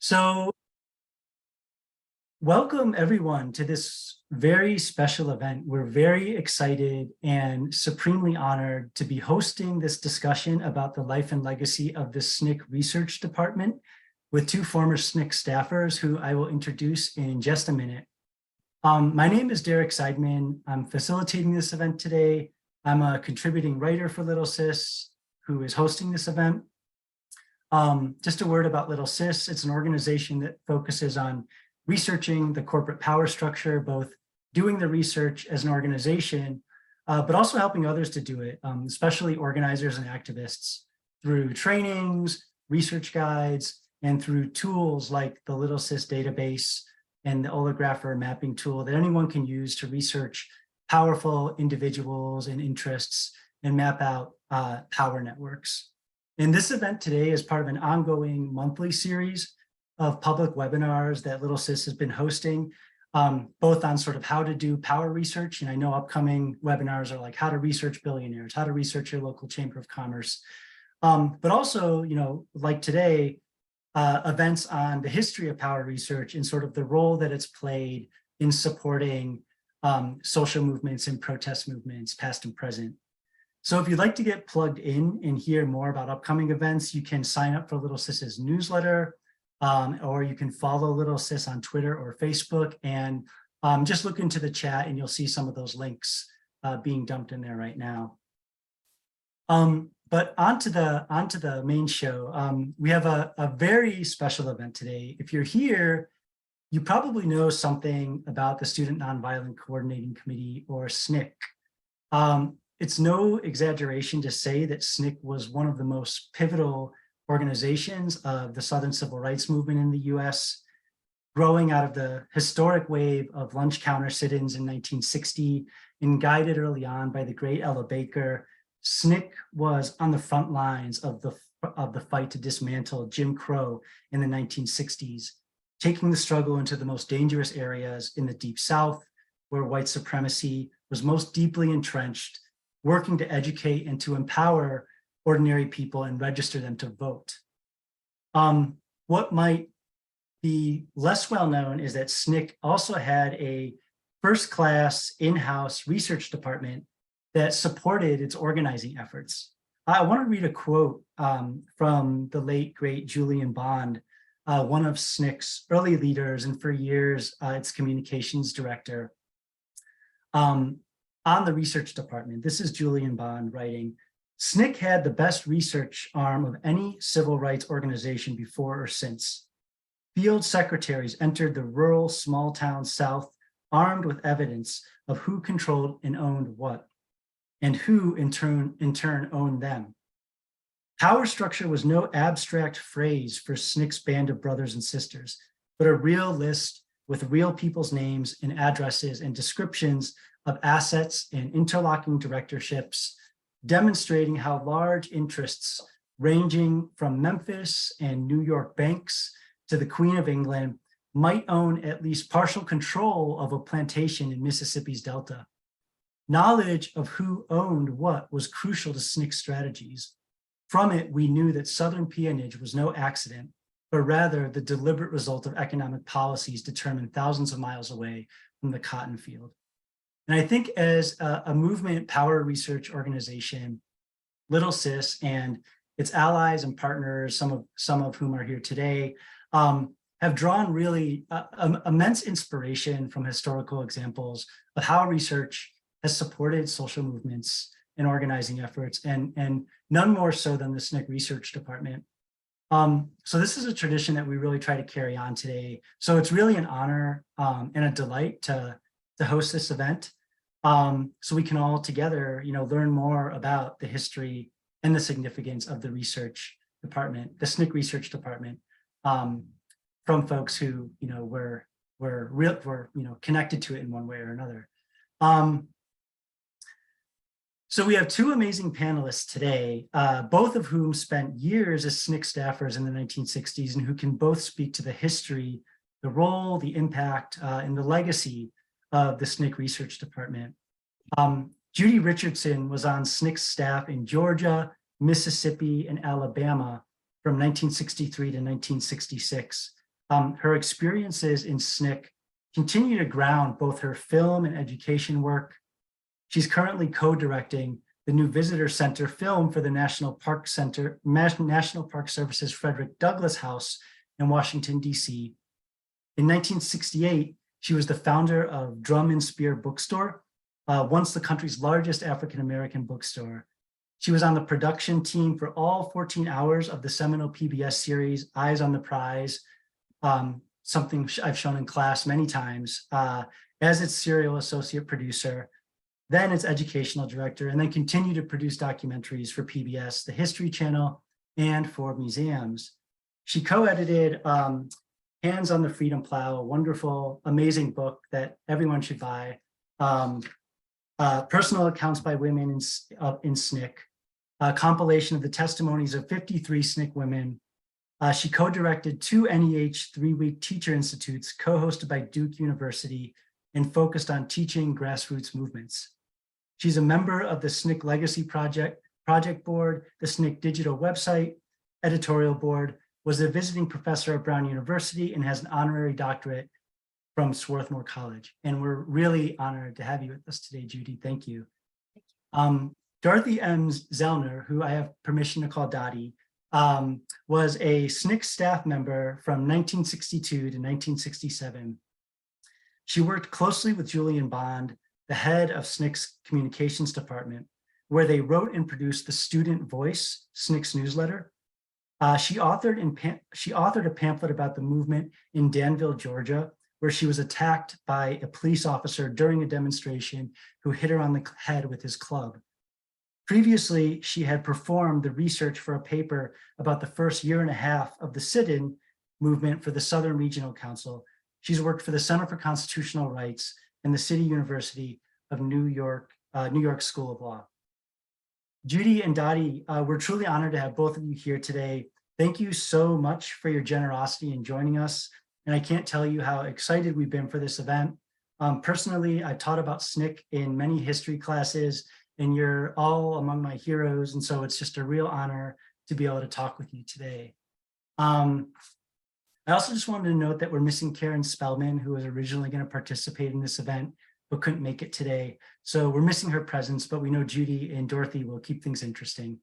So welcome everyone to this very special event. We're very excited and supremely honored to be hosting this discussion about the life and legacy of the SNCC Research Department with two former SNCC staffers who I will introduce in just a minute. My name is Derek Seidman. I'm facilitating this event today. I'm a contributing writer for LittleSis who is hosting this event. Just a word about LittleSis. It's an organization that focuses on researching the corporate power structure, both doing the research as an organization, but also helping others to do it, especially organizers and activists through trainings, research guides, and through tools like the LittleSis database and the oligrapher mapping tool that anyone can use to research powerful individuals and interests and map out power networks. And this event today is part of an ongoing monthly series of public webinars that LittleSis has been hosting, both on sort of how to do power research. And I know upcoming webinars are like how to research billionaires, how to research your local chamber of commerce, but also, like today, events on the history of power research and sort of the role that it's played in supporting social movements and protest movements, past and present. So if you'd like to get plugged in and hear more about upcoming events, you can sign up for LittleSis's newsletter, or you can follow LittleSis on Twitter or Facebook, and just look into the chat and you'll see some of those links being dumped in there right now. But onto the main show. We have a very special event today. If you're here, you probably know something about the Student Nonviolent Coordinating Committee, or SNCC. It's no exaggeration to say that SNCC was one of the most pivotal organizations of the Southern Civil Rights Movement in the US, growing out of the historic wave of lunch counter sit-ins in 1960 and guided early on by the great Ella Baker. SNCC was on the front lines of the fight to dismantle Jim Crow in the 1960s, taking the struggle into the most dangerous areas in the Deep South, where white supremacy was most deeply entrenched, working to educate and to empower ordinary people and register them to vote. What might be less well known is that SNCC also had a first-class in-house research department that supported its organizing efforts. I want to read a quote from the late, great Julian Bond, one of SNCC's early leaders, and for years, its communications director. On the research department, this is Julian Bond writing, SNCC had the best research arm of any civil rights organization before or since. Field secretaries entered the rural small town South armed with evidence of who controlled and owned what, and who in turn owned them. Power structure was no abstract phrase for SNCC's band of brothers and sisters, but a real list with real people's names and addresses and descriptions of assets and interlocking directorships, demonstrating how large interests ranging from Memphis and New York banks to the Queen of England might own at least partial control of a plantation in Mississippi's Delta. Knowledge of who owned what was crucial to SNCC strategies. From it, we knew that Southern peonage was no accident, but rather the deliberate result of economic policies determined thousands of miles away from the cotton field. And I think as a movement power research organization, LittleSis and its allies and partners, some of whom are here today, have drawn really immense inspiration from historical examples of how research has supported social movements and organizing efforts, and none more so than the SNCC Research Department. So this is a tradition that we really try to carry on today. So it's really an honor and a delight to host this event. So we can all together, learn more about the history and the significance of the research department, the SNCC Research Department, from folks who, were connected to it in one way or another. So we have two amazing panelists today, both of whom spent years as SNCC staffers in the 1960s and who can both speak to the history, the role, the impact, and the legacy of the SNCC Research Department. Judy Richardson was on SNCC's staff in Georgia, Mississippi, and Alabama from 1963 to 1966. Her experiences in SNCC continue to ground both her film and education work. She's currently co-directing the new Visitor Center film for the National Park Service's Frederick Douglass House in Washington, D.C. In 1968, she was the founder of Drum and Spear Bookstore, once the country's largest African-American bookstore. She was on the production team for all 14 hours of the seminal PBS series, Eyes on the Prize, something I've shown in class many times, as its serial associate producer, then its educational director, and then continued to produce documentaries for PBS, the History Channel, and for museums. She co-edited Hands on the Freedom Plow, a wonderful, amazing book that everyone should buy. Personal Accounts by Women in SNCC, a compilation of the testimonies of 53 SNCC women. She co-directed 2 NEH 3-week teacher institutes co-hosted by Duke University and focused on teaching grassroots movements. She's a member of the SNCC Legacy Project Board, the SNCC Digital Website, editorial board, was a visiting professor at Brown University, and has an honorary doctorate from Swarthmore College. And we're really honored to have you with us today, Judy. Thank you. Dorothy M. Zellner, who I have permission to call Dottie, was a SNCC staff member from 1962 to 1967. She worked closely with Julian Bond, the head of SNCC's communications department, where they wrote and produced the Student Voice, SNCC's newsletter. She authored a pamphlet about the movement in Danville, Georgia, where she was attacked by a police officer during a demonstration who hit her on the head with his club. Previously, she had performed the research for a paper about the first year and a half of the sit-in movement for the Southern Regional Council. She's worked for the Center for Constitutional Rights and the City University of New York School of Law. Judy and Dottie, we're truly honored to have both of you here today. Thank you so much for your generosity in joining us. And I can't tell you how excited we've been for this event. Personally, I taught about SNCC in many history classes, and you're all among my heroes. And so it's just a real honor to be able to talk with you today. I also just wanted to note that we're missing Karen Spellman, who was originally going to participate in this event, but couldn't make it today. So we're missing her presence, but we know Judy and Dorothy will keep things interesting.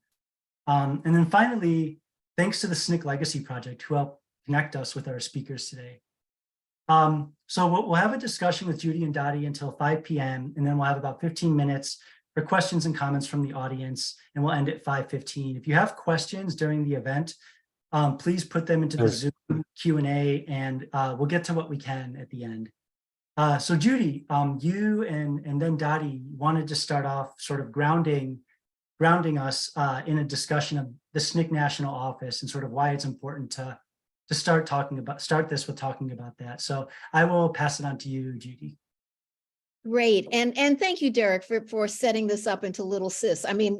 And then finally, thanks to the SNCC Legacy Project, who helped connect us with our speakers today. So we'll have a discussion with Judy and Dottie until 5 p.m. and then we'll have about 15 minutes for questions and comments from the audience, and we'll end at 5:15. If you have questions during the event, please put them into the Zoom Q&A, and we'll get to what we can at the end. So Judy, you and then Dottie wanted to start off sort of grounding us in a discussion of the SNCC National Office and sort of why it's important to start this with talking about that. So I will pass it on to you, Judy. Great. And thank you, Derek, for setting this up into LittleSis. I mean,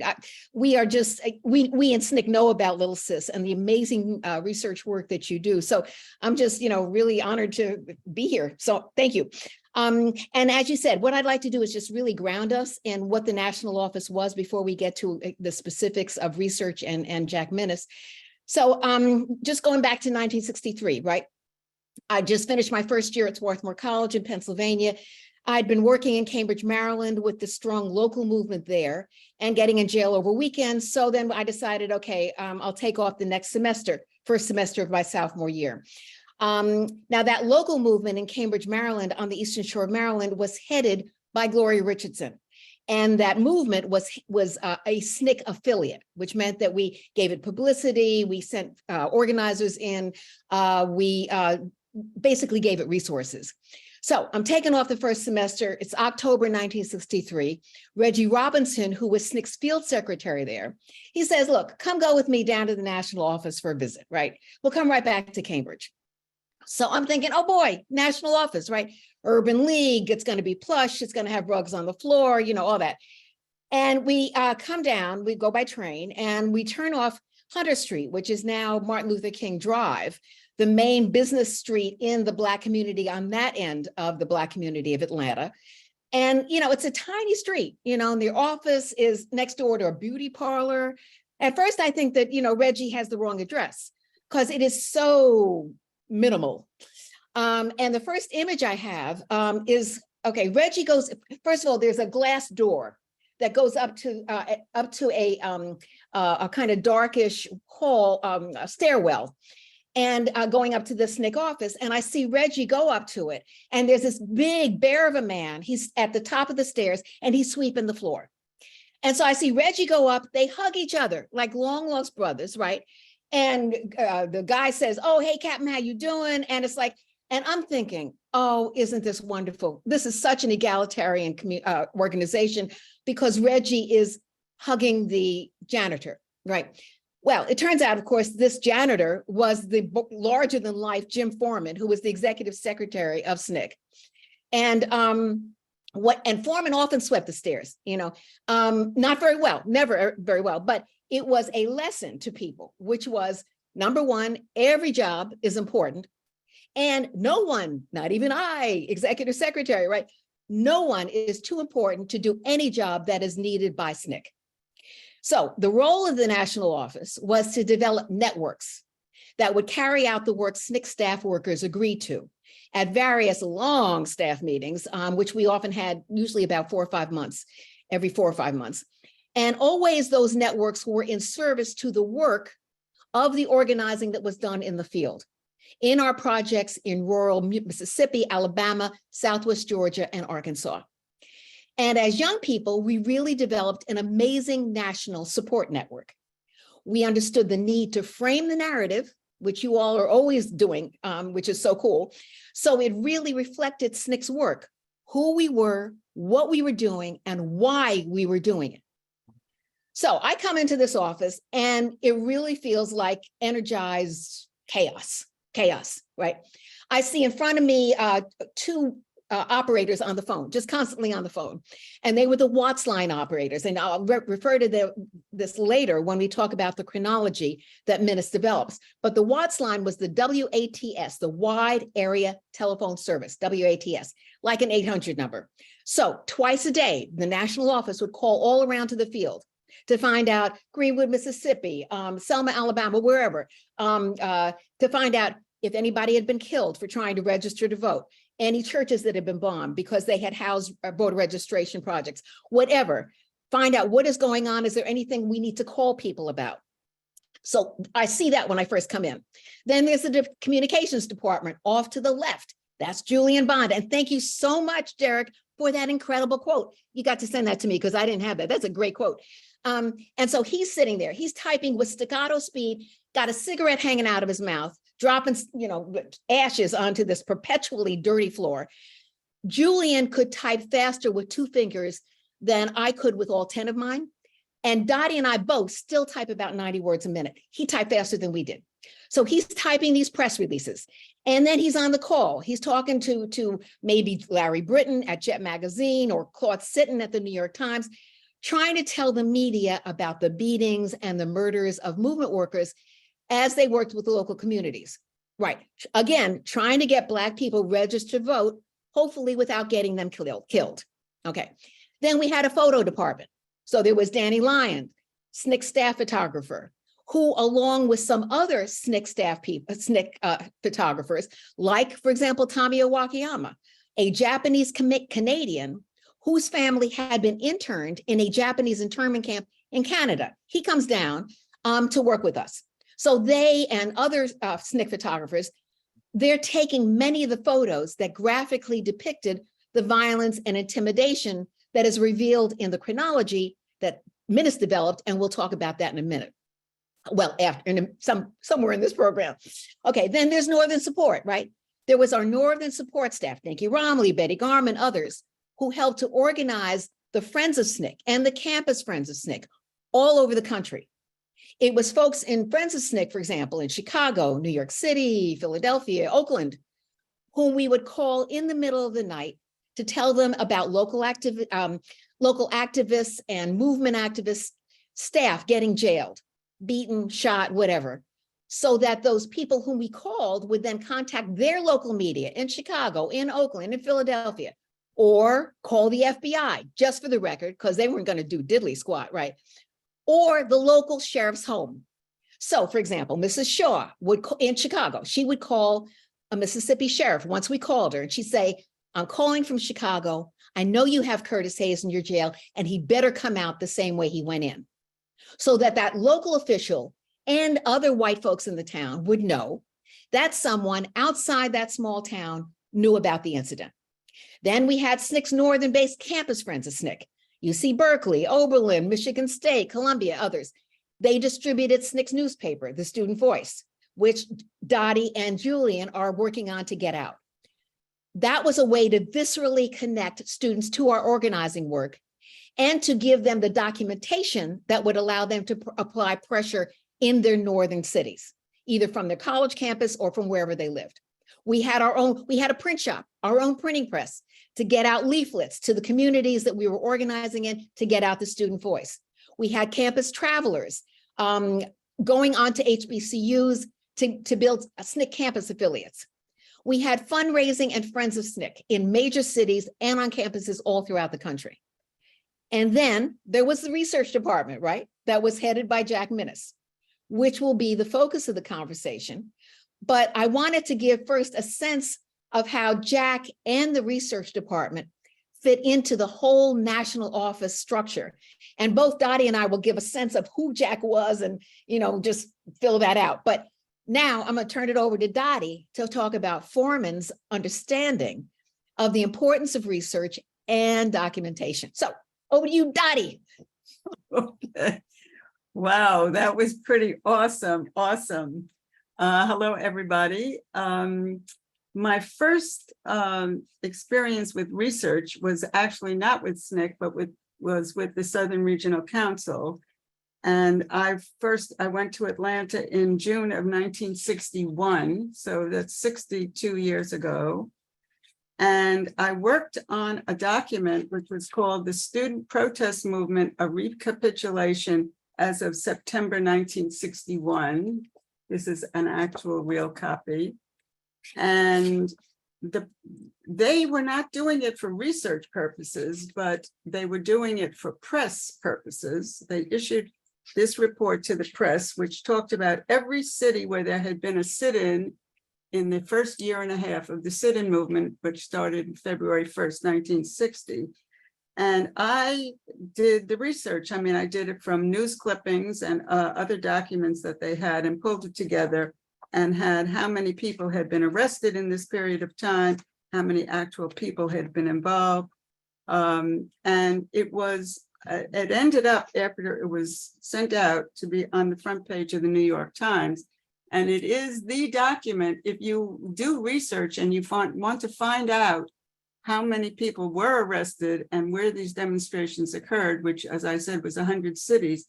we in SNCC know about LittleSis and the amazing research work that you do. So I'm just, really honored to be here. So thank you. And as you said, what I'd like to do is just really ground us in what the national office was before we get to the specifics of research and Jack Minnis. So just going back to 1963, right? I just finished my first year at Swarthmore College in Pennsylvania. I'd been working in Cambridge, Maryland with the strong local movement there and getting in jail over weekends. So then I decided, okay, I'll take off the next semester, first semester of my sophomore year. Now that local movement in Cambridge, Maryland on the Eastern Shore of Maryland was headed by Gloria Richardson. And that movement was a SNCC affiliate, which meant that we gave it publicity, we sent organizers in, we basically gave it resources. So I'm taking off the first semester. It's October 1963. Reggie Robinson, who was SNCC's field secretary there, he says, look, come go with me down to the national office for a visit, right? We'll come right back to Cambridge. So I'm thinking, oh boy, national office, right? Urban League, it's going to be plush. It's going to have rugs on the floor, all that. And we come down, we go by train, and we turn off Hunter Street, which is now Martin Luther King Drive, the main business street in the Black community on that end of the Black community of Atlanta. And, it's a tiny street, and the office is next door to a beauty parlor. At first, I think that, Reggie has the wrong address because it is so minimal. And the first image I have is, okay, Reggie goes, first of all, there's a glass door that goes up to a kind of darkish hall, a stairwell, and going up to the SNCC office. And I see Reggie go up to it. And there's this big bear of a man. He's at the top of the stairs and he's sweeping the floor. And so I see Reggie go up, they hug each other like long lost brothers, right? And the guy says, oh, hey, Captain, how you doing? And it's like, and I'm thinking, oh, isn't this wonderful? This is such an egalitarian organization because Reggie is hugging the janitor, right? Well, it turns out, of course, this janitor was the larger than life Jim Foreman, who was the executive secretary of SNCC. And Foreman often swept the stairs, not very well, never very well, but it was a lesson to people, which was, number one, every job is important. And no one, not even I, executive secretary, right? No one is too important to do any job that is needed by SNCC. So the role of the national office was to develop networks that would carry out the work SNCC staff workers agreed to at various long staff meetings, which we often had usually about 4 or 5 months, every 4 or 5 months. And always those networks were in service to the work of the organizing that was done in the field, in our projects in rural Mississippi, Alabama, Southwest Georgia, and Arkansas. And as young people, we really developed an amazing national support network. We understood the need to frame the narrative, which you all are always doing, which is so cool. So it really reflected SNCC's work, who we were, what we were doing, and why we were doing it. So I come into this office and it really feels like energized chaos, right? I see in front of me 2 operators on the phone, just constantly on the phone. And they were the Watts line operators. And I'll refer to this later when we talk about the chronology that Minnis develops. But the Watts line was the WATS, the Wide Area Telephone Service, WATS, like an 800 number. So twice a day, the national office would call all around to the field to find out Greenwood, Mississippi, Selma, Alabama, wherever, to find out if anybody had been killed for trying to register to vote, any churches that had been bombed because they had housed voter registration projects, whatever. Find out what is going on. Is there anything we need to call people about? So I see that when I first come in. Then there's the communications department off to the left. That's Julian Bond. And thank you so much, Derek, for that incredible quote. You got to send that to me because I didn't have that. That's a great quote. And so he's sitting there, he's typing with staccato speed, got a cigarette hanging out of his mouth, dropping, ashes onto this perpetually dirty floor. Julian could type faster with 2 fingers than I could with all 10 of mine. And Dottie and I both still type about 90 words a minute. He typed faster than we did. So he's typing these press releases. And then he's on the call. He's talking to maybe Larry Britton at Jet Magazine or Claude Sitton at the New York Times, trying to tell the media about the beatings and the murders of movement workers as they worked with the local communities. Right. Again, trying to get Black people registered to vote, hopefully without getting them killed. Okay. Then we had a photo department. So there was Danny Lyon, SNCC staff photographer, who along with some other SNCC staff people, SNCC photographers, like, for example, Tommy Owakiyama, a Japanese Canadian whose family had been interned in a Japanese internment camp in Canada. He comes down to work with us. So they and other SNCC photographers, they're taking many of the photos that graphically depicted the violence and intimidation that is revealed in the chronology that Minnis developed, and we'll talk about that in a minute. Well, after somewhere in this program. Okay, then there's Northern Support, right? There was our Northern Support staff, Nikki Romley, Betty Garman, others, who helped to organize the Friends of SNCC and the Campus Friends of SNCC all over the country. It was folks in Friends of SNCC, for example, in Chicago, New York City, Philadelphia, Oakland, whom we would call in the middle of the night to tell them about local activists and movement activists, staff getting jailed, beaten, shot, whatever, so that those people whom we called would then contact their local media in Chicago, in Oakland, in Philadelphia, or call the FBI, just for the record, because they weren't going to do diddly squat, right? Or the local sheriff's home. So, for example, Mrs. Shaw in Chicago, she would call a Mississippi sheriff once we called her, and she'd say, I'm calling from Chicago. I know you have Curtis Hayes in your jail, and he better come out the same way he went in. So that local official and other white folks in the town would know that someone outside that small town knew about the incident. Then we had SNCC's northern-based campus friends of SNCC, UC Berkeley, Oberlin, Michigan State, Columbia, others. They distributed SNCC's newspaper, The Student Voice, which Dottie and Julian are working on to get out. That was a way to viscerally connect students to our organizing work and to give them the documentation that would allow them to apply pressure in their northern cities, either from their college campus or from wherever they lived. We had a print shop, our own printing press, to get out leaflets to the communities that we were organizing in to get out the student voice. We had campus travelers going on to HBCUs to build SNCC campus affiliates. We had fundraising and Friends of SNCC in major cities and on campuses all throughout the country. And then there was the research department, right? That was headed by Jack Minnis, which will be the focus of the conversation. But I wanted to give first a sense of how Jack and the research department fit into the whole national office structure. And both Dottie and I will give a sense of who Jack was and, just fill that out. But now I'm going to turn it over to Dottie to talk about Foreman's understanding of the importance of research and documentation. So over to you, Dottie. Okay. Wow, that was pretty awesome. Awesome. Hello, everybody. My first experience with research was actually not with SNCC, but was with the Southern Regional Council. And I went to Atlanta in June of 1961. So that's 62 years ago. And I worked on a document which was called the Student Protest Movement, a Recapitulation as of September 1961. This is an actual real copy. And they were not doing it for research purposes, but they were doing it for press purposes. They issued this report to the press, which talked about every city where there had been a sit-in in the first year and a half of the sit-in movement, which started February 1st, 1960. And I did the research. I mean, I did it from news clippings and other documents that they had and pulled it together and had how many people had been arrested in this period of time, how many actual people had been involved. And it ended up after it was sent out to be on the front page of the New York Times. And it is the document, if you do research and you want to find out how many people were arrested and where these demonstrations occurred, which, as I said, was 100 cities,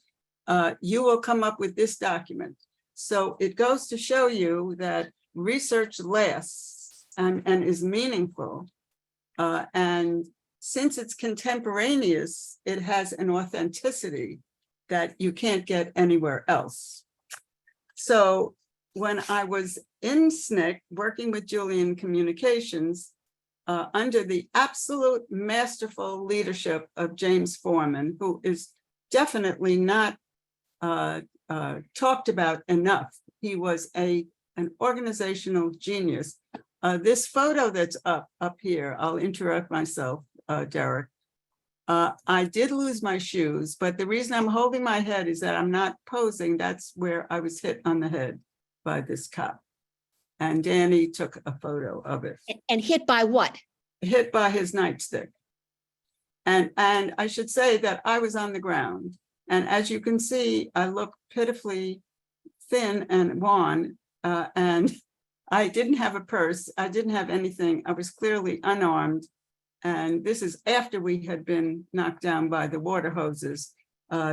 you will come up with this document. So it goes to show you that research lasts and is meaningful. And since it's contemporaneous, it has an authenticity that you can't get anywhere else. So when I was in SNCC working with Julian Communications, under the absolute masterful leadership of James Foreman, who is definitely not talked about enough. He was an organizational genius. This photo that's up here, I'll interrupt myself, Derek. I did lose my shoes, but the reason I'm holding my head is that I'm not posing. That's where I was hit on the head by this cop. And Danny took a photo of it. And hit by what? Hit by his nightstick. And I should say that I was on the ground. And as you can see, I look pitifully thin and wan. And I didn't have a purse. I didn't have anything. I was clearly unarmed. And this is after we had been knocked down by the water hoses.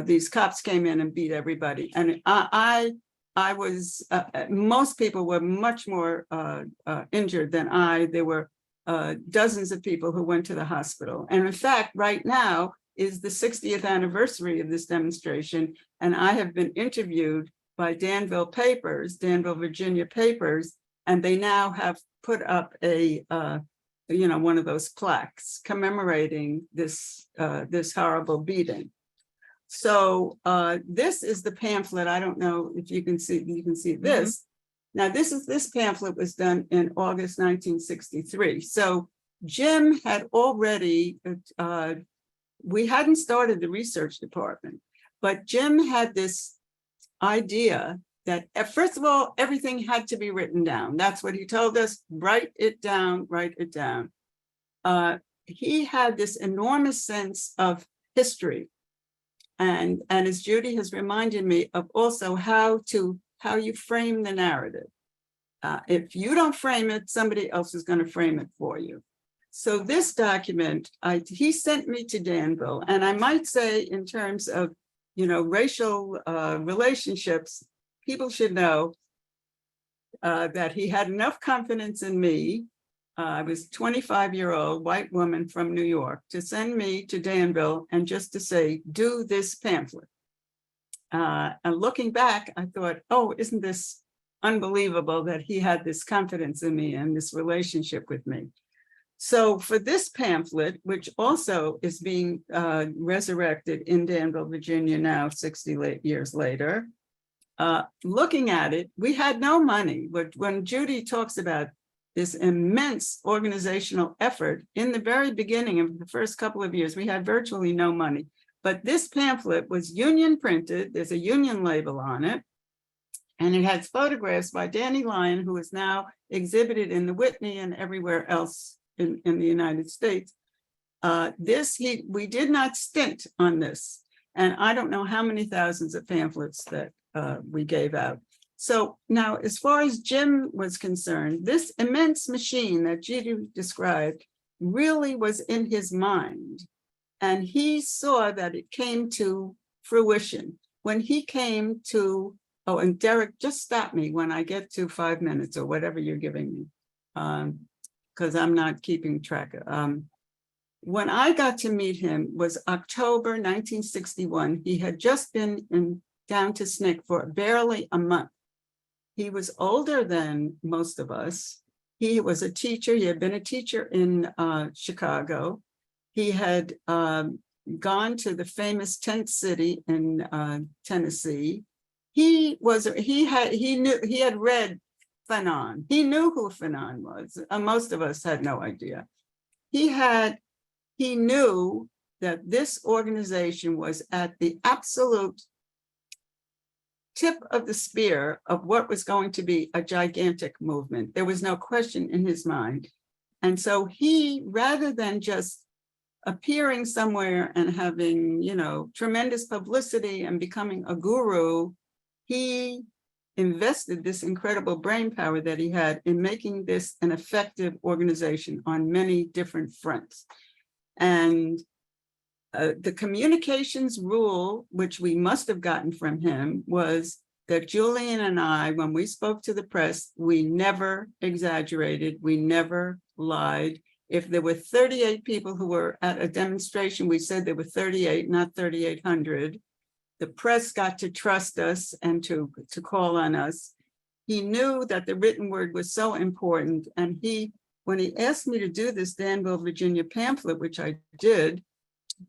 These cops came in and beat everybody. And I was, most people were much more injured than I. There were dozens of people who went to the hospital. And in fact, right now is the 60th anniversary of this demonstration. And I have been interviewed by Danville Papers, Danville, Virginia Papers, and they now have put up a, one of those plaques commemorating this, this horrible beating. So this is the pamphlet. I don't know if you can see this. Now, this pamphlet was done in August 1963. So Jim had already, we hadn't started the research department, but Jim had this idea that first of all, everything had to be written down. That's what he told us, write it down, write it down. He had this enormous sense of history. And as Judy has reminded me of also how you frame the narrative. If you don't frame it, somebody else is going to frame it for you. So this document, he sent me to Danville, and I might say in terms of, racial relationships, people should know that he had enough confidence in me. I was a 25-year-old white woman from New York to send me to Danville and just to say, do this pamphlet. And looking back, I thought, oh, isn't this unbelievable that he had this confidence in me and this relationship with me. So for this pamphlet, which also is being resurrected in Danville, Virginia now 60 years later, looking at it, we had no money. But when Judy talks about this immense organizational effort, in the very beginning of the first couple of years, we had virtually no money. But this pamphlet was union printed. There's a union label on it. And it has photographs by Danny Lyon, who is now exhibited in the Whitney and everywhere else in the United States. We did not stint on this. And I don't know how many thousands of pamphlets that we gave out. So now, as far as Jim was concerned, this immense machine that Judy described really was in his mind. And he saw that it came to fruition. When he came to, oh, and Derek, just stop me when I get to 5 minutes or whatever you're giving me, because I'm not keeping track. When I got to meet him was October 1961. He had just been down to SNCC for barely a month. He was older than most of us. He was a teacher. He had been a teacher in Chicago. He had gone to the famous tent city in Tennessee. He had read Fanon. He knew who Fanon was. Most of us had no idea. He knew that this organization was at the absolute tip of the spear of what was going to be a gigantic movement. There was no question in his mind. And so he, rather than just appearing somewhere and having, tremendous publicity and becoming a guru, he invested this incredible brain power that he had in making this an effective organization on many different fronts. And the communications rule, which we must have gotten from him, was that Julian and I, when we spoke to the press, we never exaggerated, we never lied. If there were 38 people who were at a demonstration, we said there were 38, not 3,800. The press got to trust us and to call on us. He knew that the written word was so important. And when he asked me to do this Danville, Virginia pamphlet, which I did,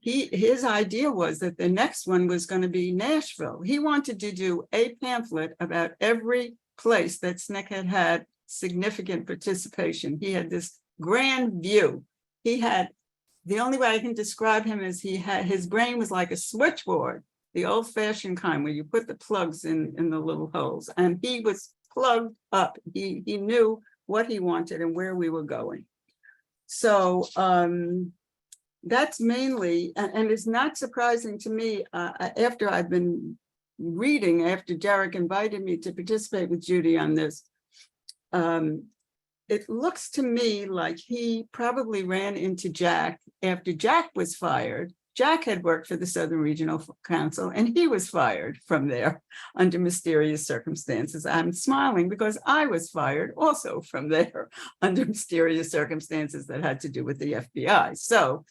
his idea was that the next one was going to be Nashville. He wanted to do a pamphlet about every place that SNCC had significant participation. He had this grand view. The only way I can describe him is his brain was like a switchboard, the old-fashioned kind where you put the plugs in the little holes. And he was plugged up. He knew what he wanted and where we were going. So that's mainly, and it's not surprising to me, after I've been reading, after Derek invited me to participate with Judy on this, it looks to me like he probably ran into Jack after Jack was fired. Jack had worked for the Southern Regional Council, and he was fired from there under mysterious circumstances. I'm smiling because I was fired also from there under mysterious circumstances that had to do with the FBI. So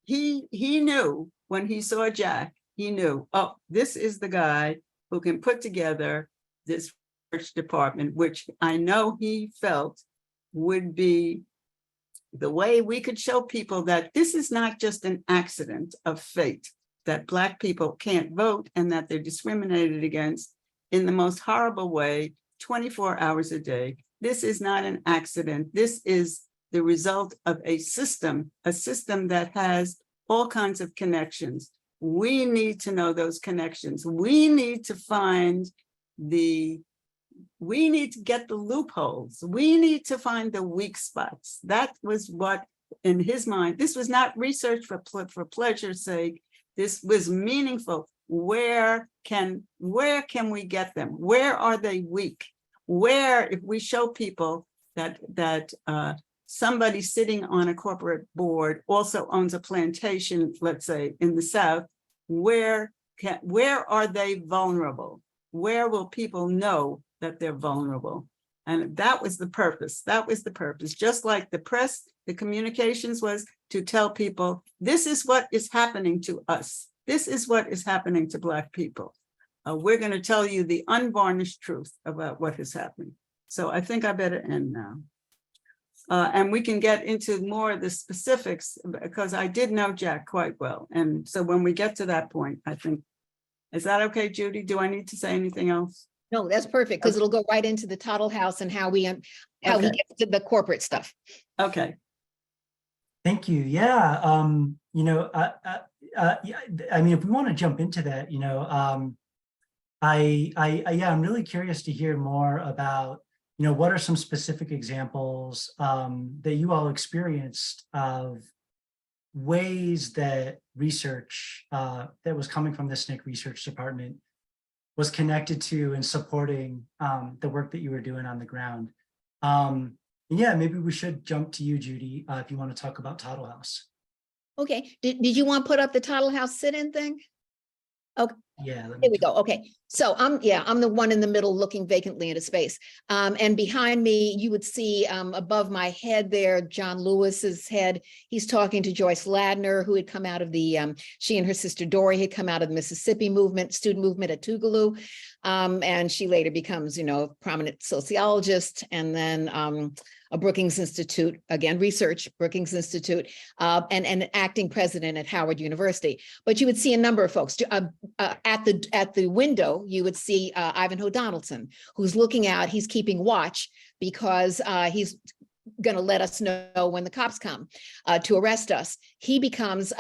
he knew when he saw Jack, he knew, oh, this is the guy who can put together this research department, which I know he felt would be the way we could show people that this is not just an accident of fate, that Black people can't vote and that they're discriminated against in the most horrible way, 24 hours a day. This is not an accident. This is the result of a system that has all kinds of connections. We need to know those connections. We need to get the loopholes. We need to find the weak spots. That was what, in his mind, this was not research for pleasure's sake. This was meaningful. Where can we get them? Where are they weak? Where, if we show people that somebody sitting on a corporate board also owns a plantation, let's say in the South, where are they vulnerable? Where will people know that they're vulnerable? And that was the purpose. That was the purpose. Just like the press, the communications was to tell people, this is what is happening to us. This is what is happening to Black people. We're going to tell you the unvarnished truth about what is happening. So I think I better end now. And we can get into more of the specifics because I did know Jack quite well. And so when we get to that point, I think, is that okay, Judy? Do I need to say anything else? No, that's perfect, because it'll go right into the Tuttle House and how we Okay. get to the corporate stuff. Okay. Thank you. Yeah. I mean, if we want to jump into that, I'm really curious to hear more about, what are some specific examples that you all experienced of ways that research that was coming from the SNCC Research Department was connected to and supporting the work that you were doing on the ground. Yeah, maybe we should jump to you, Judy, if you want to talk about Tuttle House. Okay, did you want to put up the Tuttle House sit-in thing? Okay. Yeah. Here we go. Okay. So I'm the one in the middle looking vacantly into space. And behind me, you would see above my head there, John Lewis's head. He's talking to Joyce Ladner, who had come out of the, she and her sister Dorothy had come out of the Mississippi movement, student movement at Tougaloo. And she later becomes, a prominent sociologist, and then a Brookings Institute, again, research, Brookings Institute, and an acting president at Howard University. But you would see a number of folks. At the window, you would see Ivanhoe Donaldson, who's looking out, he's keeping watch because he's going to let us know when the cops come to arrest us. He becomes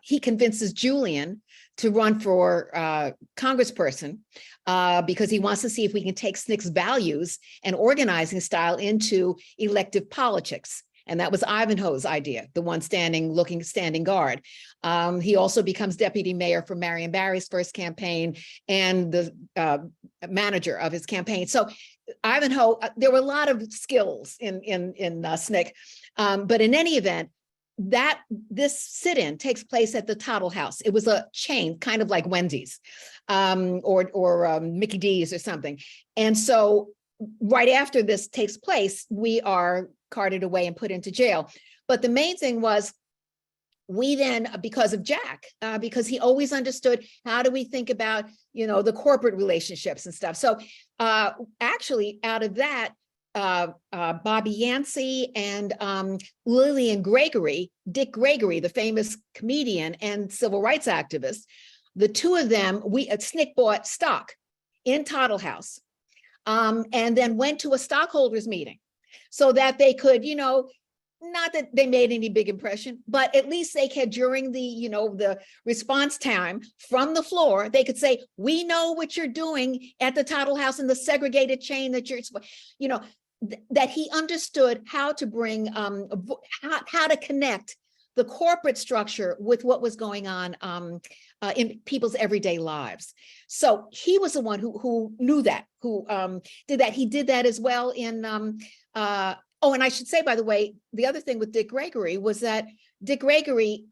he convinces Julian to run for congressperson because he wants to see if we can take SNCC's values and organizing style into elective politics. And that was Ivanhoe's idea, the one standing guard. He also becomes deputy mayor for Marion Barry's first campaign and the manager of his campaign. So Ivanhoe, there were a lot of skills in SNCC, but in any event, this sit-in takes place at the Tuttle House. It was a chain, kind of like Wendy's or Mickey D's or something. And so right after this takes place, we are carted away and put into jail. But the main thing was, we then, because of Jack, because he always understood, how do we think about, the corporate relationships and stuff. So actually out of that, Bobby Yancey and Lillian Gregory, Dick Gregory, the famous comedian and civil rights activist, the two of them, SNCC bought stock in Tuttle House and then went to a stockholders meeting so that they could, not that they made any big impression, but at least they could, during the, the response time from the floor, they could say, we know what you're doing at the Tuttle House and the segregated chain that you're, that he understood how to bring, how to connect the corporate structure with what was going on in people's everyday lives. So he was the one who knew that, who did that. He did that as well in, oh, and I should say, by the way, the other thing with Dick Gregory was that Dick Gregory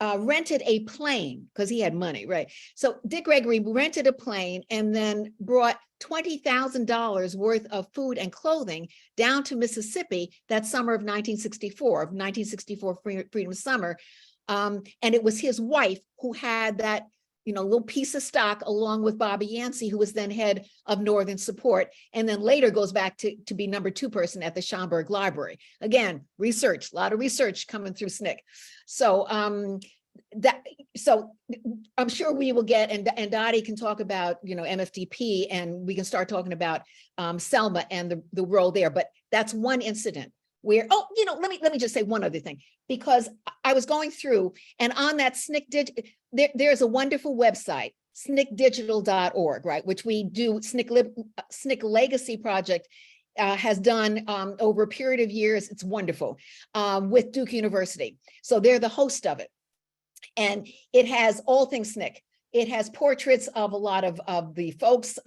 rented a plane because he had money, right? So Dick Gregory rented a plane and then brought $20,000 worth of food and clothing down to Mississippi that summer of 1964 Freedom Summer. And it was his wife who had that, little piece of stock, along with Bobby Yancey, who was then head of Northern Support, and then later goes back to be number 2 person at the Schomburg Library. Again, research, a lot of research coming through SNCC. So so I'm sure we will get, and Dottie can talk about, MFDP, and we can start talking about Selma and the role there, but that's one incident where, let me just say one other thing, because I was going through, and on that there's a wonderful website, sncdigital.org, right, which we do, SNCC Legacy Project has done over a period of years. It's wonderful, with Duke University. So they're the host of it. And it has all things SNCC. It has portraits of a lot of the folks,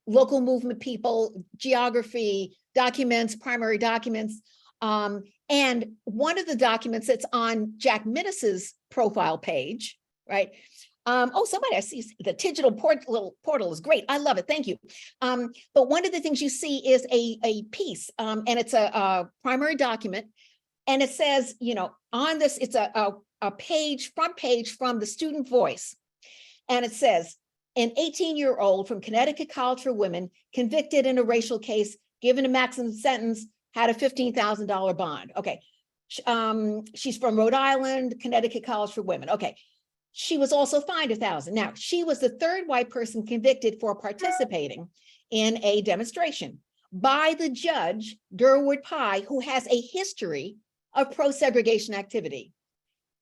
local movement people, geography, documents, primary documents. And one of the documents that's on Jack Minnis's profile page, right? Somebody, I see the digital little portal is great. I love it. Thank you. But one of the things you see is a piece, and it's a primary document. And it says, on this, it's a front page from the Student Voice. And it says, an 18-year-old from Connecticut College for Women convicted in a racial case, given a maximum sentence, had a $15,000 bond. Okay. She's from Rhode Island, Connecticut College for Women. Okay. She was also fined $1,000. Now, she was the third white person convicted for participating in a demonstration by the judge, Durwood Pye, who has a history of pro-segregation activity.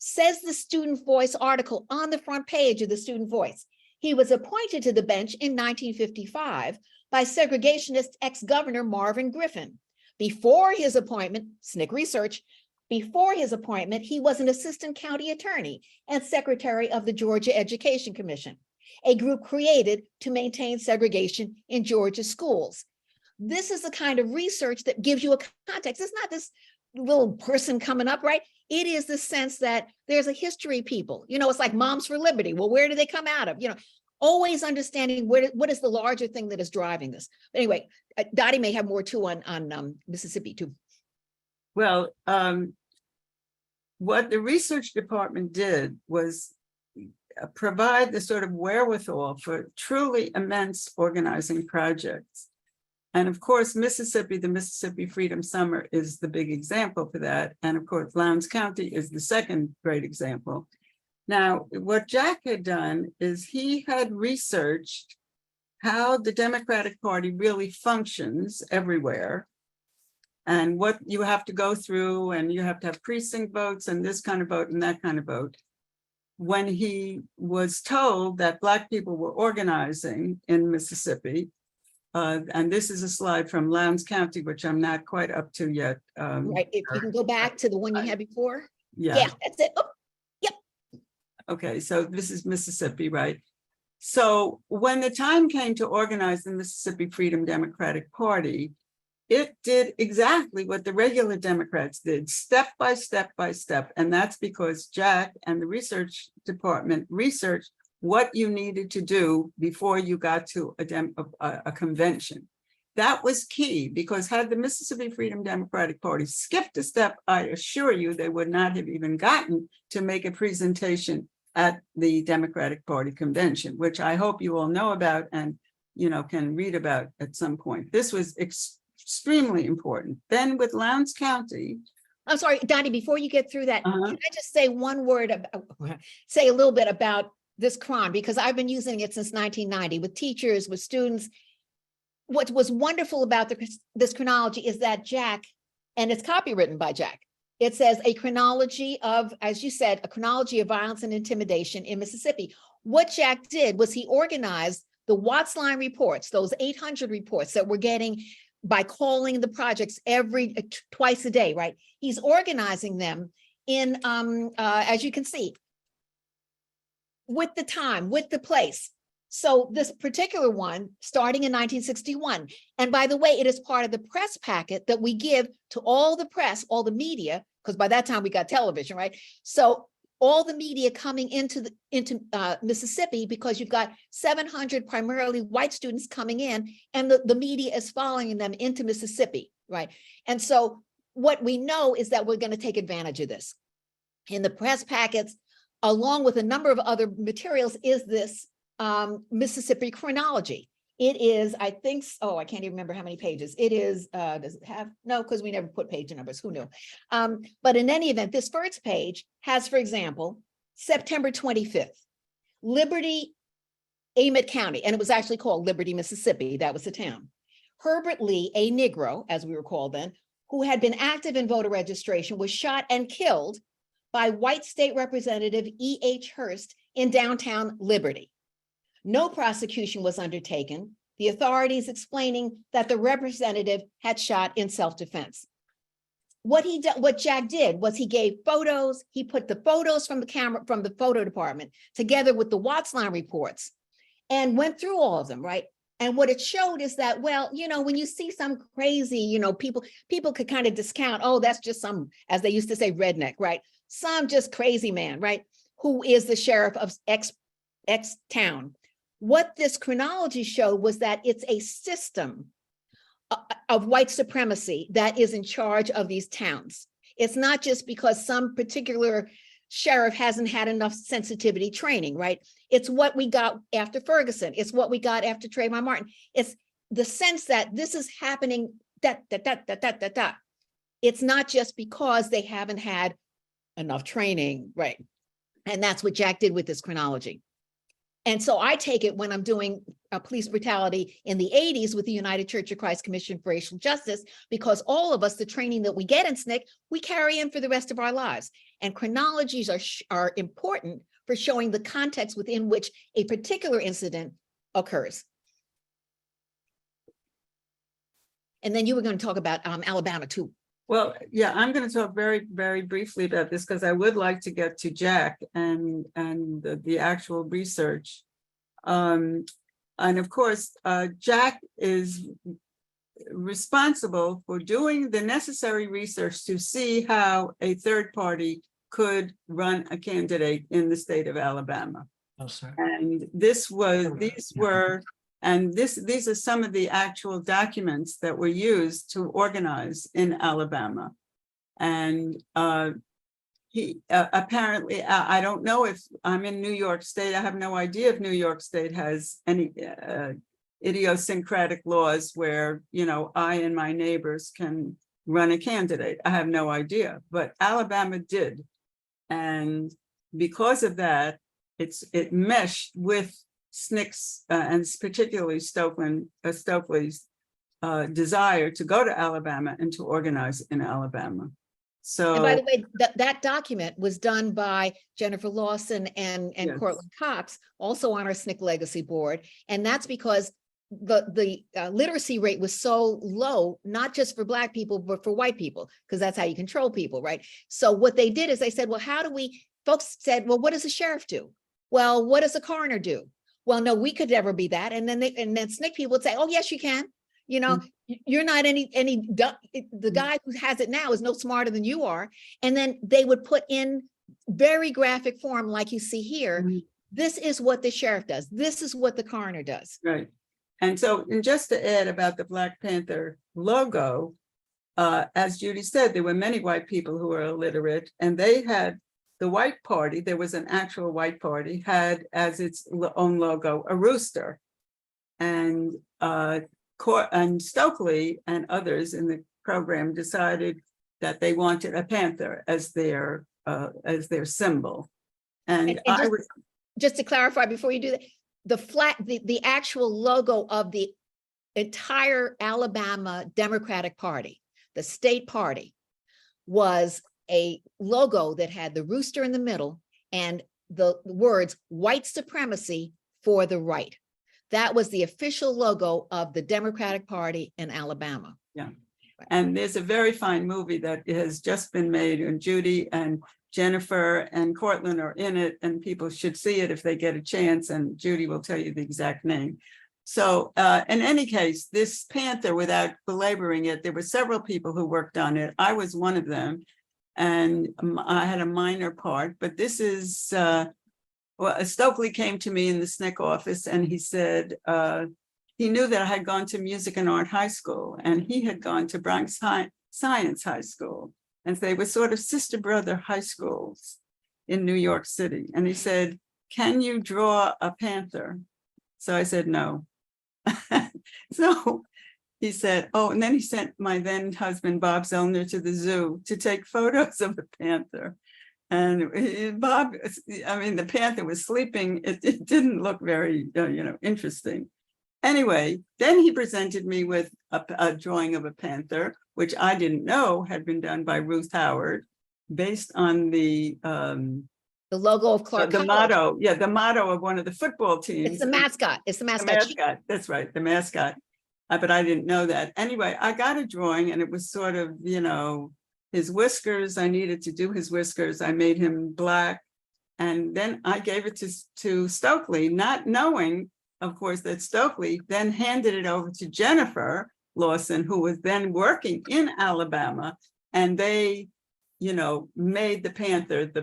Says the Student Voice article on the front page of the Student Voice. He was appointed to the bench in 1955 by segregationist ex-governor Marvin Griffin. Before his appointment, SNCC Research, before his appointment, he was an assistant county attorney and secretary of the Georgia Education Commission, a group created to maintain segregation in Georgia schools. This is the kind of research that gives you a context. It's not this little person coming up, right? It is the sense that there's a history, people. It's like Moms for Liberty. Well, where do they come out of? Always understanding what is the larger thing that is driving this. But anyway, Dottie may have more too on Mississippi too. Well, what the research department did was provide the sort of wherewithal for truly immense organizing projects. And of course, the Mississippi Freedom Summer is the big example for that. And of course, Lowndes County is the second great example. Now, what Jack had done is he had researched how the Democratic Party really functions everywhere, and what you have to go through, and you have to have precinct votes and this kind of vote and that kind of vote. When he was told that Black people were organizing in Mississippi, and this is a slide from Lowndes County, which I'm not quite up to yet. Right, if you can go back to the one you had before. Yeah, that's it. Oh, yep. Okay, so this is Mississippi, right? So when the time came to organize the Mississippi Freedom Democratic Party, it did exactly what the regular Democrats did, step by step by step. And that's because Jack and the research department researched what you needed to do before you got to a convention. That was key, because had the Mississippi Freedom Democratic Party skipped a step, I assure you they would not have even gotten to make a presentation at the Democratic Party convention, which I hope you all know about and can read about at some point. This was extremely important. Then with Lowndes County. I'm sorry, Dottie, before you get through that, can I just say one word, say a little bit about this crime, because I've been using it since 1990 with teachers, with students. What was wonderful about this chronology is that Jack, and it's copywritten by Jack, it says a chronology of, as you said, a chronology of violence and intimidation in Mississippi. What Jack did was he organized the Watts Line reports, those 800 reports that we're getting by calling the projects twice a day, right? He's organizing them in, as you can see, with the time, with the place. So this particular one, starting in 1961, and by the way, it is part of the press packet that we give to all the press, all the media, because by that time we got television, right? So all the media coming into Mississippi, because you've got 700 primarily white students coming in, and the media is following them into Mississippi, right? And so what we know is that we're going to take advantage of this. In the press packets, along with a number of other materials, is this Mississippi chronology. It is, I think, I can't even remember how many pages. It is, does it have? No, because we never put page numbers, who knew? But in any event, this first page has, for example, September 25th, Liberty, Amite County, and it was actually called Liberty, Mississippi. That was the town. Herbert Lee, a Negro, as we were called then, who had been active in voter registration, was shot and killed by white state representative E.H. Hurst in downtown Liberty. No prosecution was undertaken, the authorities explaining that the representative had shot in self-defense. What Jack did was he gave photos, he put the photos from the camera, from the photo department together with the Watts line reports and went through all of them, right? And what it showed is that, well, you know, when you see some crazy, you know, people could kind of discount, oh, that's just some, as they used to say, redneck, right? Some just crazy man, right? Who is the sheriff of X town. What this chronology showed was that it's a system of white supremacy that is in charge of these towns. It's not just because some particular sheriff hasn't had enough sensitivity training, right? It's what we got after Ferguson. It's what we got after Trayvon Martin. It's the sense that this is happening, It's not just because they haven't had enough training, right? And that's what Jack did with this chronology. And so I take it when I'm doing police brutality in the 80s with the United Church of Christ Commission for Racial Justice, because all of us, the training that we get in SNCC, we carry in for the rest of our lives. And chronologies are important for showing the context within which a particular incident occurs. And then you were going to talk about Alabama too. Well, yeah, I'm going to talk very, very briefly about this because I would like to get to Jack and the actual research. And of course, Jack is responsible for doing the necessary research to see how a third party could run a candidate in the state of Alabama. Oh, sorry. And these are some of the actual documents that were used to organize in Alabama. And he apparently, I don't know if I'm in New York State. I have no idea if New York State has any idiosyncratic laws where, you know, I and my neighbors can run a candidate. I have no idea, but Alabama did. And because of that, it meshed with SNCC's and particularly Stokely's desire to go to Alabama and to organize in Alabama. So, and by the way, that document was done by Jennifer Lawson and yes. Cortland Cox, also on our SNCC Legacy Board. And that's because the literacy rate was so low, not just for Black people, but for white people, because that's how you control people, right? So what they did is they said, well, folks said, well, what does a sheriff do? Well, what does a coroner do? Well, no, we could never be that. And then SNCC people would say, oh, yes, you can. You know, you're not the guy who has it now is no smarter than you are. And then they would put in very graphic form, like you see here. This is what the sheriff does. This is what the coroner does. Right. And so, and just to add about the Black Panther logo, as Judy said, there were many white people who were illiterate, and they had the white party, there was an actual white party, had as its own logo a rooster. And Stokely and others in the program decided that they wanted a panther as their symbol. And just to clarify before you do that, the actual logo of the entire Alabama Democratic Party, the state party, was a logo that had the rooster in the middle and the words white supremacy for the right. That was the official logo of the Democratic Party in Alabama. Yeah. And there's a very fine movie that has just been made, and Judy and Jennifer and Cortland are in it, and people should see it if they get a chance, and Judy will tell you the exact name. So in any case, this panther, without belaboring it, there were several people who worked on it. I was one of them, and I had a minor part, but this is, well, Stokely came to me in the SNCC office and he said, he knew that I had gone to Music and Art High School and he had gone to Bronx Science High School. And they were sort of sister brother high schools in New York City. And he said, can you draw a panther? So I said, no. So he said, oh, and then he sent my then husband, Bob Zellner, to the zoo to take photos of the panther. And Bob, I mean, the panther was sleeping. It didn't look very, interesting. Anyway, then he presented me with a drawing of a panther, which I didn't know had been done by Ruth Howard, based on the logo of Clark College. motto, the motto of one of the football teams. It's the mascot. It's the The mascot. mascot, that's right, the mascot. But I didn't know that. Anyway, I got a drawing and it was sort of, his whiskers. I needed to do his whiskers. I made him black. And then I gave it to Stokely, not knowing, of course, that Stokely then handed it over to Jennifer Lawson, who was then working in Alabama. And they, made the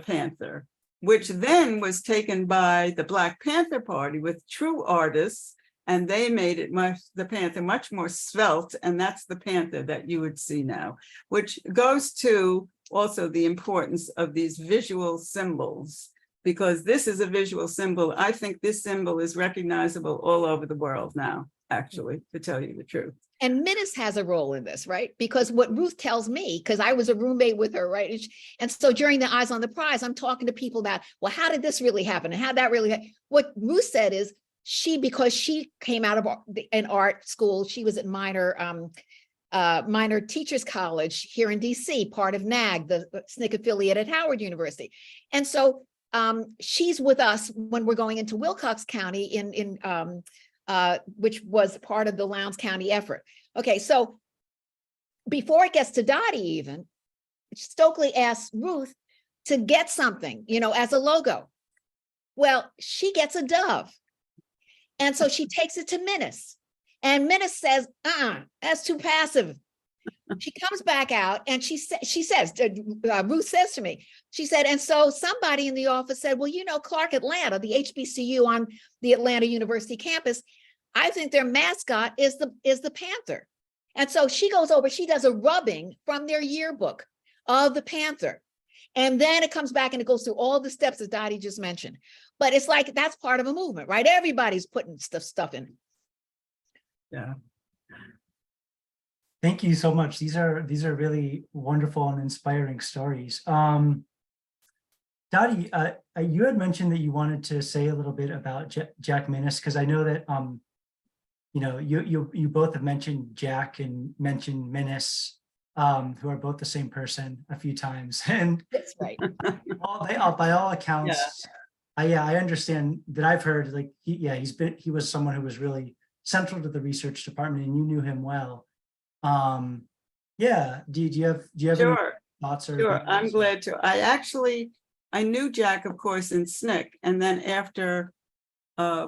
Panther, which then was taken by the Black Panther Party with true artists. And they made it the Panther much more svelte. And that's the Panther that you would see now, which goes to also the importance of these visual symbols, because this is a visual symbol. I think this symbol is recognizable all over the world now, actually, to tell you the truth. And Minnis has a role in this, right? Because what Ruth tells me, because I was a roommate with her, right? And so during the Eyes on the Prize, I'm talking to people about, well, how did this really happen? And how that really happen? What Ruth said is, because she came out of an art school, she was at Minor Teachers College here in DC, part of NAG, the SNCC affiliate at Howard University. And so she's with us when we're going into Wilcox County which was part of the Lowndes County effort. Okay, so before it gets to Dottie even, Stokely asks Ruth to get something, as a logo. Well, she gets a dove. And so she takes it to Minnis, and Minnis says, that's too passive. She comes back out and she says, Ruth says to me, she said, and so somebody in the office said, well, Clark Atlanta, the HBCU on the Atlanta University campus, I think their mascot is the Panther. And so she goes over, she does a rubbing from their yearbook of the Panther. And then it comes back and it goes through all the steps that Dottie just mentioned. But it's like, that's part of a movement, right? Everybody's putting stuff in. Yeah. Thank you so much. These are really wonderful and inspiring stories. Dottie, you had mentioned that you wanted to say a little bit about Jack Minnis, because I know that you both have mentioned Jack and mentioned Minnis, who are both the same person a few times, and That's right. by all accounts, I understand that I've heard like he was someone who was really central to the research department, and you knew him well. Do you have Sure. any thoughts or Sure, I'm glad to. I knew Jack, of course, in SNCC, and then after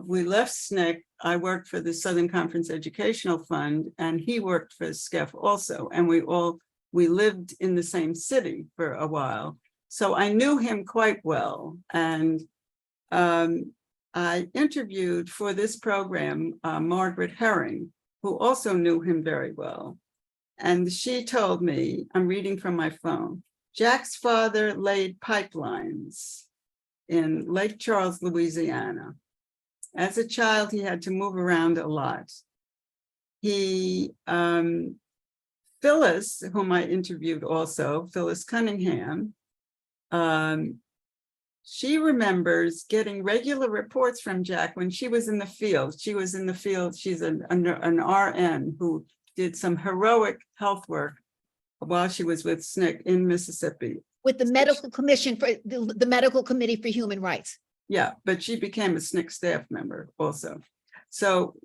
we left SNCC, I worked for the Southern Conference Educational Fund, and he worked for SCEF also, and we lived in the same city for a while. So I knew him quite well, and I interviewed for this program Margaret Herring, who also knew him very well. And she told me, I'm reading from my phone, Jack's father laid pipelines in Lake Charles, Louisiana. As a child, he had to move around a lot. Phyllis, whom I interviewed also, Phyllis Cunningham, she remembers getting regular reports from Jack when she was in the field. She's an RN who did some heroic health work while she was with SNCC in Mississippi. With the Medical Commission for the Medical Committee for Human Rights. Yeah, but she became a SNCC staff member also. So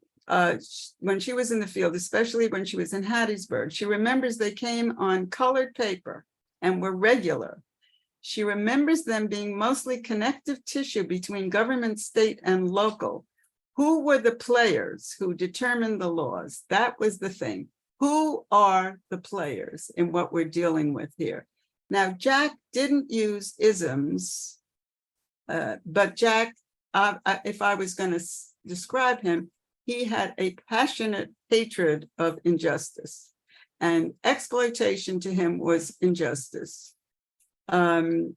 when she was in the field, especially when she was in Hattiesburg, she remembers they came on colored paper and were regular. She remembers them being mostly connective tissue between government, state, and local. Who were the players who determined the laws? That was the thing. Who are the players in what we're dealing with here? Now, Jack didn't use isms, but Jack, if I was going to describe him, he had a passionate hatred of injustice, and exploitation to him was injustice. What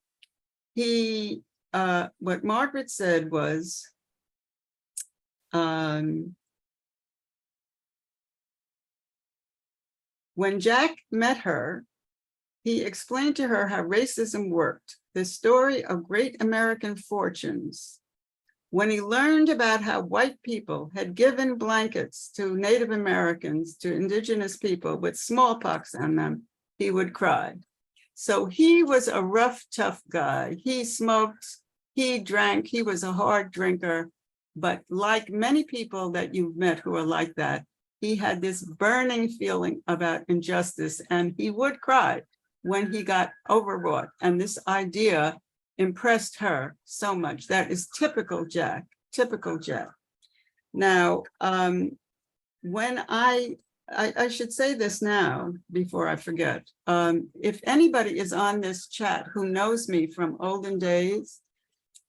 Margaret said was, when Jack met her, he explained to her how racism worked, the story of great American fortunes. When he learned about how white people had given blankets to Native Americans, to indigenous people with smallpox on them, he would cry. So he was a rough, tough guy. He smoked, he drank, he was a hard drinker. But like many people that you've met who are like that, he had this burning feeling about injustice, and he would cry when he got overwrought. And this idea impressed her so much. That is typical Jack, typical Jack. Now, when I should say this now before I forget. If anybody is on this chat who knows me from olden days,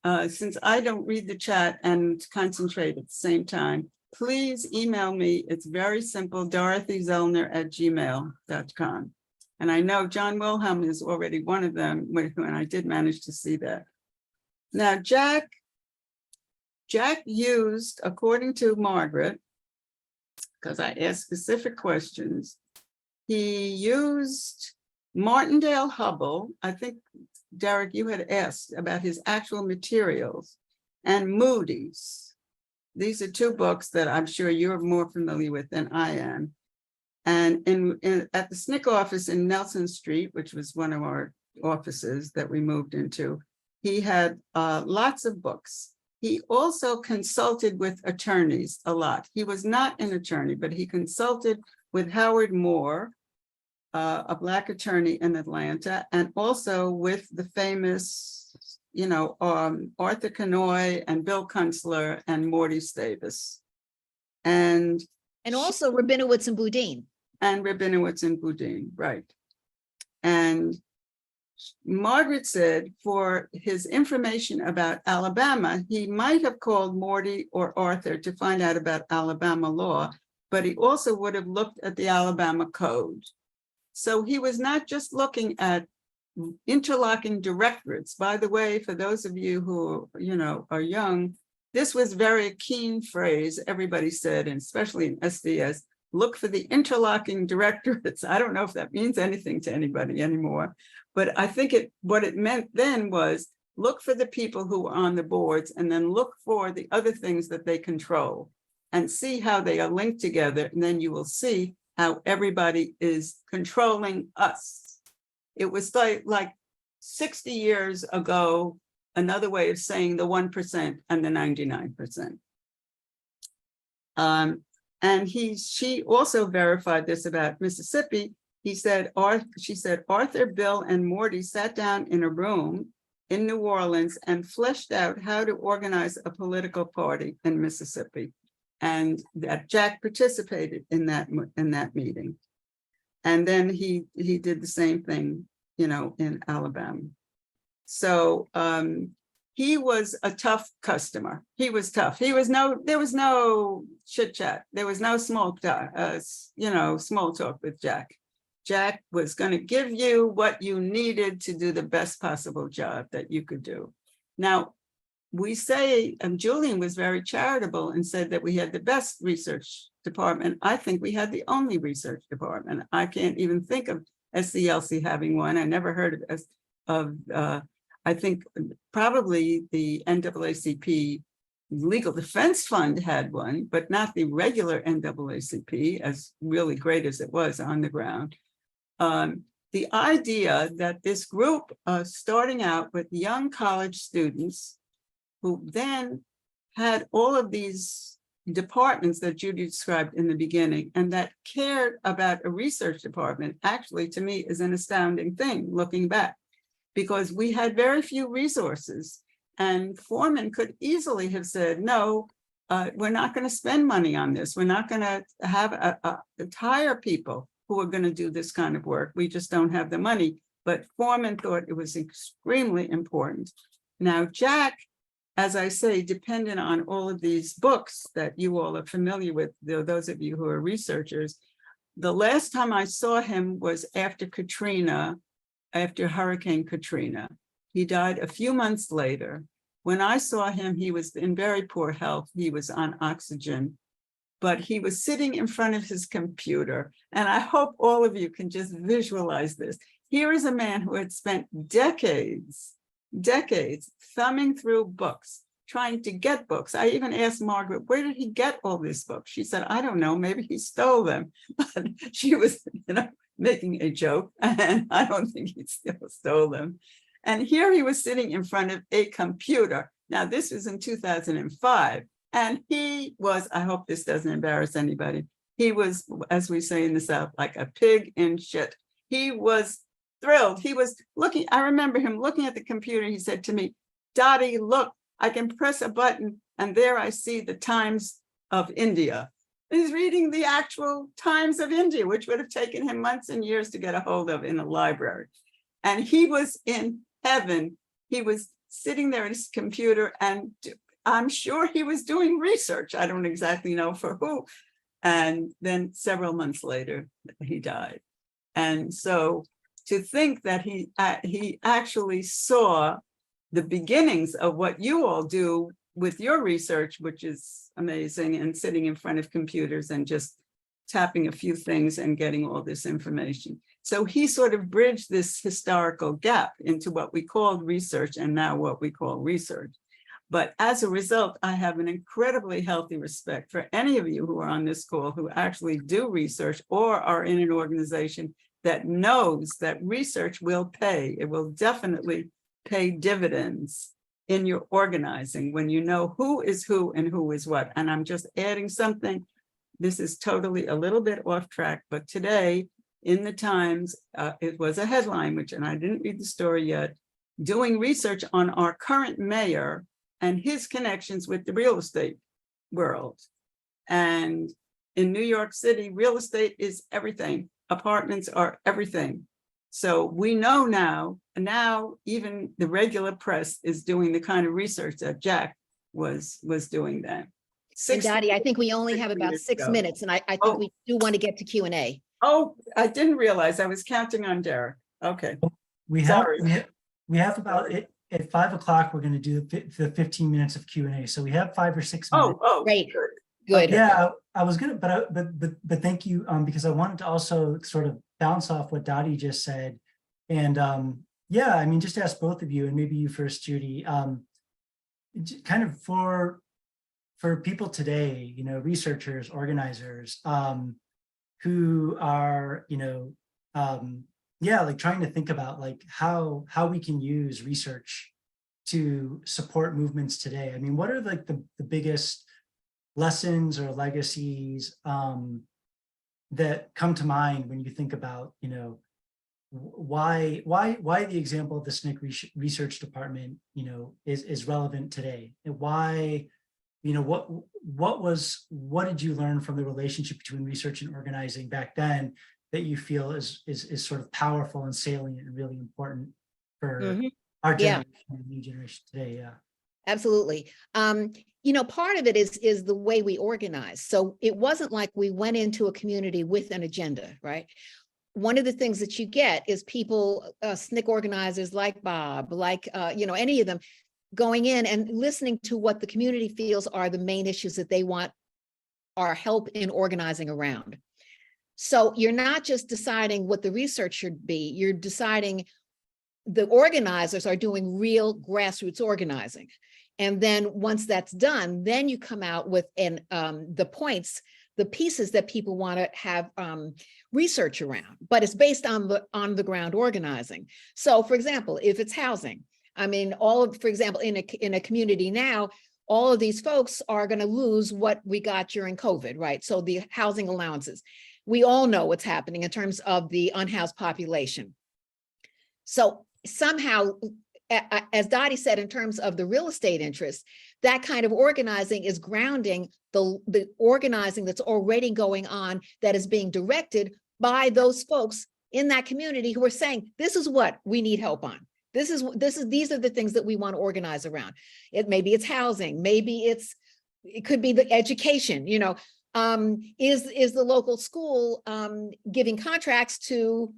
since I don't read the chat and concentrate at the same time, please email me. It's very simple, dorothyzellner@gmail.com. And I know John Wilhelm is already one of them, and I did manage to see that. Now, Jack used, according to Margaret, because I asked specific questions, he used Martindale Hubbell. I think, Derek, you had asked about his actual materials, and Moody's. These are two books that I'm sure you're more familiar with than I am. And at the SNCC office in Nelson Street, which was one of our offices that we moved into, he had lots of books. He also consulted with attorneys a lot. He was not an attorney, but he consulted with Howard Moore, a Black attorney in Atlanta, and also with the famous, Arthur Kanoy and Bill Kunstler and Morty Stavis. And also Rabinowitz and Boudin. And Rabinowitz and Boudin, right. And Margaret said for his information about Alabama, he might have called Morty or Arthur to find out about Alabama law, but he also would have looked at the Alabama code. So he was not just looking at interlocking directorates. By the way, for those of you who, are young, this was very keen phrase everybody said, and especially in SDS, look for the interlocking directorates. I don't know if that means anything to anybody anymore, but I think what it meant then was look for the people who are on the boards and then look for the other things that they control and see how they are linked together. And then you will see how everybody is controlling us. It was like 60 years ago, another way of saying the 1% and the 99%. And she also verified this about Mississippi. She said, Arthur, Bill, and Morty sat down in a room in New Orleans and fleshed out how to organize a political party in Mississippi. And that Jack participated in that meeting. And then he did the same thing, in Alabama. So he was a tough customer. He was tough. There was no chit chat. There was no small talk, small talk with Jack. Jack was going to give you what you needed to do the best possible job that you could do. Now, we say, Julian was very charitable and said that we had the best research department. I think we had the only research department. I can't even think of SCLC having one. I never heard of I think probably the NAACP Legal Defense Fund had one, but not the regular NAACP, as really great as it was on the ground. The idea that this group, starting out with young college students who then had all of these departments that Judy described in the beginning and that cared about a research department, actually to me is an astounding thing looking back, because we had very few resources and Foreman could easily have said, no, we're not going to spend money on this. We're not going to have hire people who are going to do this kind of work. We just don't have the money. But Foreman thought it was extremely important. Now, Jack, as I say, dependent on all of these books that you all are familiar with, those of you who are researchers, the last time I saw him was after Hurricane Katrina. He died a few months later. When I saw him, he was in very poor health. He was on oxygen. but he was sitting in front of his computer. And I hope all of you can just visualize this. Here is a man who had spent decades thumbing through books, trying to get books. I even asked Margaret, where did he get all these books? She said, I don't know, maybe he stole them. But she was, making a joke, and I don't think he still stole them. And here he was sitting in front of a computer. Now, this was in 2005. And he was, I hope this doesn't embarrass anybody, he was, as we say in the South, like a pig in shit. He was thrilled. He was looking, I remember him looking at the computer. He said to me, Dottie, look, I can press a button and there I see the Times of India. He's reading the actual Times of India, which would have taken him months and years to get a hold of in a library. And he was in heaven. He was sitting there at his computer, and I'm sure he was doing research. I don't exactly know for who. And then several months later, he died. And so to think that he actually saw the beginnings of what you all do with your research, which is amazing, and sitting in front of computers and just tapping a few things and getting all this information. So he sort of bridged this historical gap into what we called research and now what we call research. But as a result, I have an incredibly healthy respect for any of you who are on this call who actually do research or are in an organization that knows that research will pay. It will definitely pay dividends in your organizing when you know who is who and who is what. And I'm just adding something. This is totally a little bit off track, but today in the Times, it was a headline, and I didn't read the story yet, doing research on our current mayor and his connections with the real estate world. And in New York City, real estate is everything. Apartments are everything. So we know now even the regular press is doing the kind of research that Jack was doing then. And Dottie, I think we only have about 6 minutes, and I think we do want to get to Q&A. Oh, I didn't realize. I was counting on Derek. Okay. We have about it at 5 o'clock. We're going to do the 15 minutes of Q&A. So we have 5 or 6 minutes. Oh, great. Good. Yeah, I was gonna, but thank you, because I wanted to also sort of bounce off what Dottie just said, and yeah, I mean, just ask both of you, and maybe you first, Judy, kind of for people today, researchers, organizers, who are, yeah, like trying to think about like how we can use research to support movements today. I mean, what are like the biggest lessons or legacies that come to mind when you think about, why the example of the SNCC Research Department, is relevant today, and why, what did you learn from the relationship between research and organizing back then that you feel is sort of powerful and salient and really important for our generation and the new generation today? Yeah. Absolutely. Part of it is the way we organize. So it wasn't like we went into a community with an agenda, right? One of the things that you get is people, SNCC organizers like Bob, like, any of them, going in and listening to what the community feels are the main issues that they want our help in organizing around. So you're not just deciding what the research should be, you're deciding the organizers are doing real grassroots organizing. And then once that's done, then you come out with the points, the pieces that people want to have research around, but it's based on the ground organizing. So for example, if it's housing, I mean, for example, in a community now, all of these folks are going to lose what we got during COVID, right? So the housing allowances, we all know what's happening in terms of the unhoused population. So somehow, as Dottie said, in terms of the real estate interest, that kind of organizing is grounding the organizing that's already going on, that is being directed by those folks in that community who are saying, this is what we need help on. These are the things that we want to organize around. Maybe it's housing, maybe it could be the education, is the local school giving contracts to,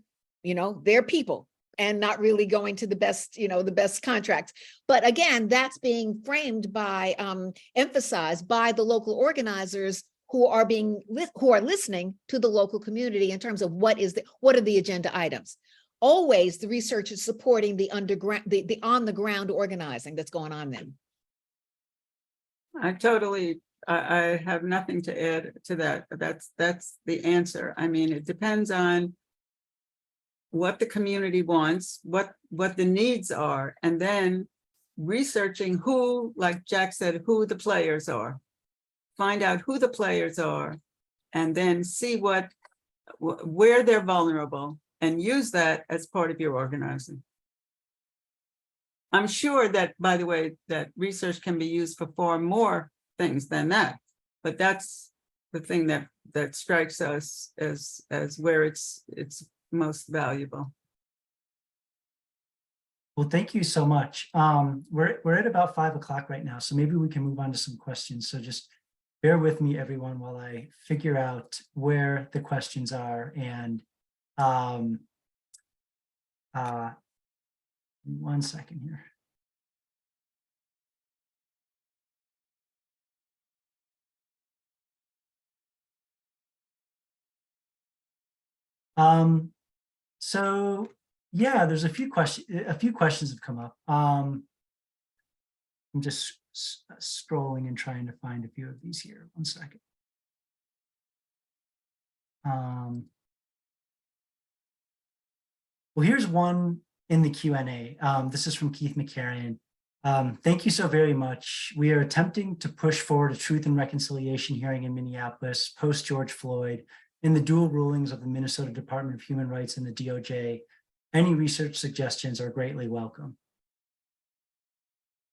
their people, and not really going to the best contracts. But again, that's being framed by, emphasized by the local organizers who are listening to the local community in terms of what are the agenda items. Always the research is supporting the underground, the on the ground organizing that's going on then. I have nothing to add to that. That's the answer. I mean, it depends on what the community wants, what the needs are, and then researching who, like Jack said, who the players are. Find out who the players are, and then see where they're vulnerable, and use that as part of your organizing. I'm sure that, by the way, that research can be used for far more things than that, but that's the thing that strikes us as where it's most valuable. Well, thank you so much. We're at about 5 o'clock right now, so maybe we can move on to some questions. So just bear with me, everyone, while I figure out where the questions are. And 1 second here. So yeah, there's a few questions have come up. I'm just scrolling and trying to find a few of these here. 1 second. Well, here's one in the Q&A. This is from Keith McCarran. Thank you so very much. We are attempting to push forward a truth and reconciliation hearing in Minneapolis post George Floyd in the dual rulings of the Minnesota Department of Human Rights and the DOJ. Any research suggestions are greatly welcome.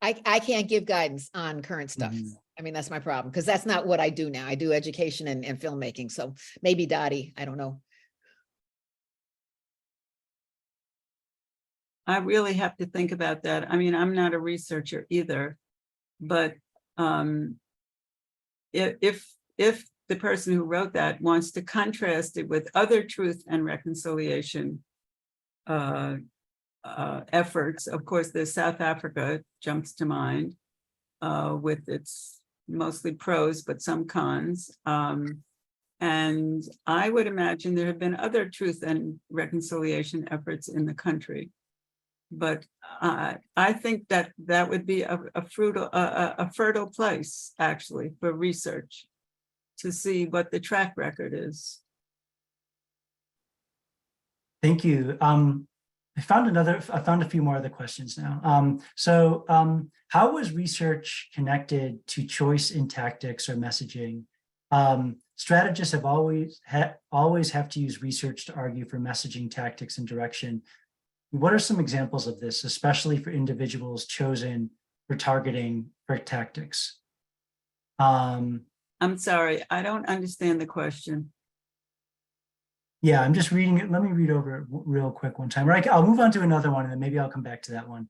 I can't give guidance on current stuff. I mean, that's my problem, because that's not what I do now. I do education and filmmaking. So maybe Dottie, I don't know. I really have to think about that. I mean, I'm not a researcher either, but if the person who wrote that wants to contrast it with other truth and reconciliation efforts, of course, there's South Africa jumps to mind with its mostly pros, but some cons. And I would imagine there have been other truth and reconciliation efforts in the country. But I think that would be a fertile place, actually, for research to see what the track record is. Thank you. I found a few more other questions now. How was research connected to choice in tactics or messaging? Strategists have always have to use research to argue for messaging, tactics, and direction. What are some examples of this, especially for individuals chosen for targeting for tactics? I'm sorry, I don't understand the question. Yeah, I'm just reading it. Let me read over it real quick one time. Right, I'll move on to another one, and then maybe I'll come back to that one.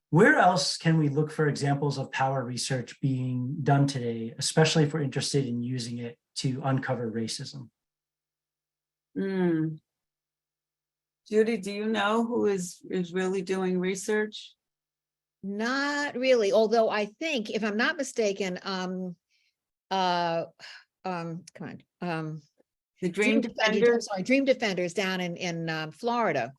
Where else can we look for examples of power research being done today, especially if we're interested in using it to uncover racism? Judy, do you know who is really doing research? Not really, although I think, if I'm not mistaken, come on. The Dream Defenders? Dream Defenders down in Florida,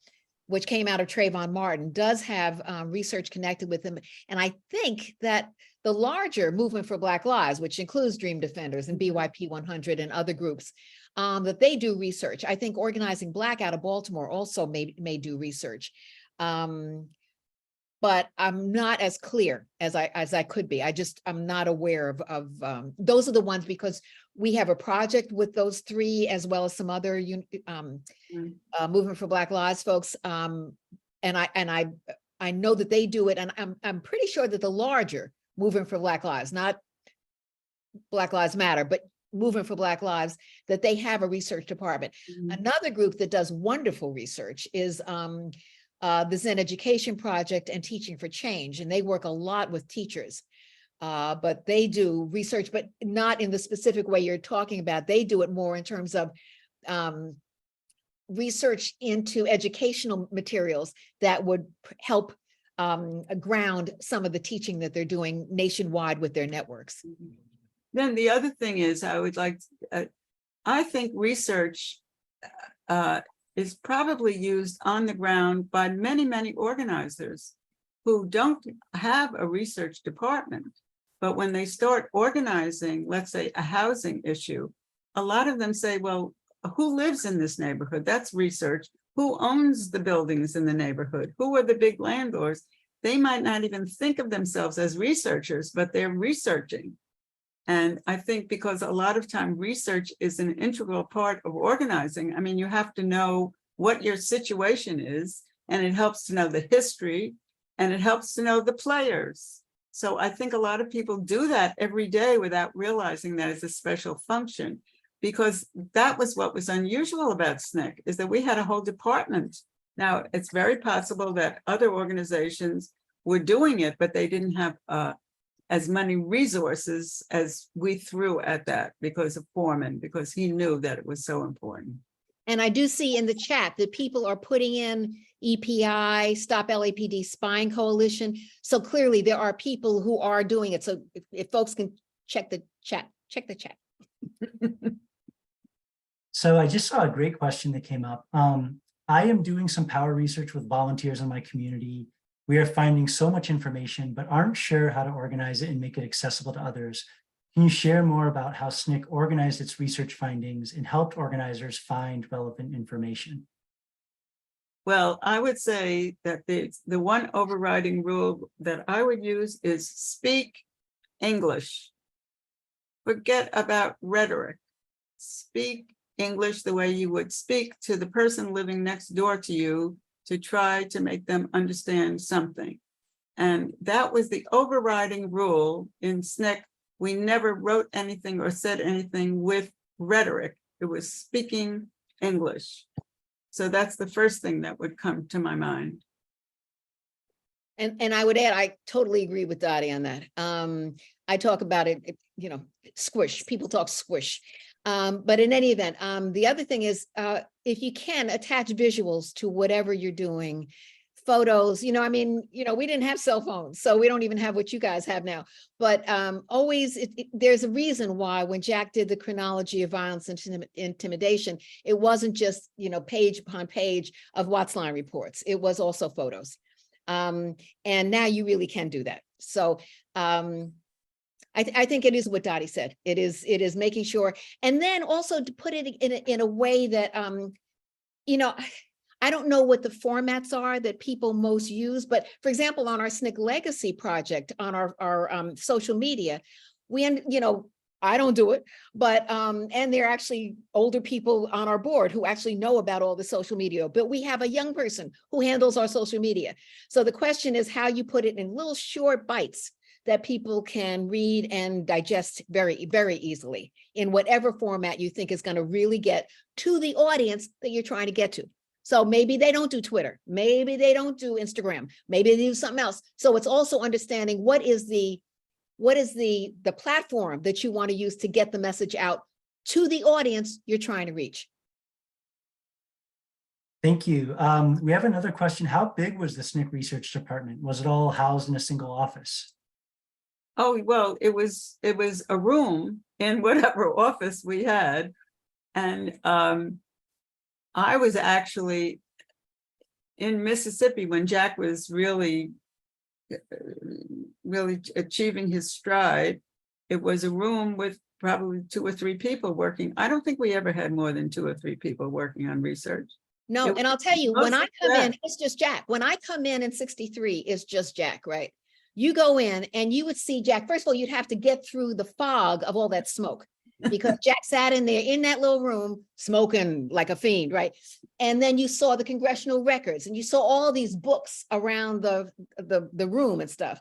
which came out of Trayvon Martin, does have research connected with them. And I think that the larger Movement for Black Lives, which includes Dream Defenders and BYP 100 and other groups, that they do research. I think Organizing Black out of Baltimore also may do research. But I'm not as clear as I could be. I'm not aware of those are the ones, because we have a project with those three, as well as some other Movement for Black Lives folks. And I know that they do it, and I'm pretty sure that the larger Movement for Black Lives, not Black Lives Matter, but Movement for Black Lives, that they have a research department. Another group that does wonderful research is the Zen Education Project and Teaching for Change, and they work a lot with teachers. But they do research, but not in the specific way you're talking about. They do it more in terms of research into educational materials that would help ground some of the teaching that they're doing nationwide with their networks. Then the other thing is, I would like, I think research is probably used on the ground by many, many organizers who don't have a research department. But when they start organizing, let's say, a housing issue, a lot of them say, well, who lives in this neighborhood? That's research. Who owns the buildings in the neighborhood? Who are the big landlords? They might not even think of themselves as researchers, but they're researching. And I think because a lot of time research is an integral part of organizing. I mean, you have to know what your situation is, and it helps to know the history, and it helps to know the players. So I think a lot of people do that every day without realizing that it's a special function, because that was what was unusual about SNCC, is that we had a whole department. Now, it's very possible that other organizations were doing it, but they didn't have as many resources as we threw at that because of Foreman, because he knew that it was so important. And I do see in the chat that people are putting in EPI, Stop LAPD Spying Coalition. So clearly there are people who are doing it. So if folks can check the chat, check the chat. So I just saw a great question that came up. I am doing some power research with volunteers in my community. We are finding so much information, but aren't sure how to organize it and make it accessible to others. Can you share more about how SNCC organized its research findings and helped organizers find relevant information? Well, I would say that the one overriding rule that I would use is speak English. Forget about rhetoric. Speak English the way you would speak to the person living next door to you, to try to make them understand something. And that was the overriding rule in SNCC. We never wrote anything or said anything with rhetoric. It was speaking English. So that's the first thing that would come to my mind. And I would add, I totally agree with Dottie on that. I talk about it, you know, squish, people talk squish. But in any event, the other thing is, if you can attach visuals to whatever you're doing, photos, you know, I mean, you know, we didn't have cell phones, so we don't even have what you guys have now. But always, there's a reason why when Jack did the chronology of violence and intimidation, it wasn't just, you know, page upon page of Watts line reports. It was also photos. And now you really can do that. So I think it is what Dottie said. It is making sure, and then also to put it in a way that, you know, I don't know what the formats are that people most use, but for example, on our SNCC Legacy project, on our social media, you know, I don't do it, but, and there are actually older people on our board who actually know about all the social media, but we have a young person who handles our social media. So the question is how you put it in little short bites that people can read and digest very, very easily in whatever format you think is going to really get to the audience that you're trying to get to. So maybe they don't do Twitter, maybe they don't do Instagram, maybe they do something else. So it's also understanding what is the platform that you want to use to get the message out to the audience you're trying to reach. Thank you. We have another question. How big was the SNCC Research Department? Was it all housed in a single office? Oh, well, it was a room in whatever office we had. And I was actually in Mississippi when Jack was really achieving his stride. It was a room with probably 2 or 3 people working. I don't think we ever had more than 2 or 3 people working on research. No, and I'll tell you, when I come in, it's just Jack. When I come in 63, it's just Jack, right? You go in and you would see Jack. First of all, you'd have to get through the fog of all that smoke because Jack sat in there in that little room smoking like a fiend, right? And then you saw the congressional records and you saw all these books around the room and stuff.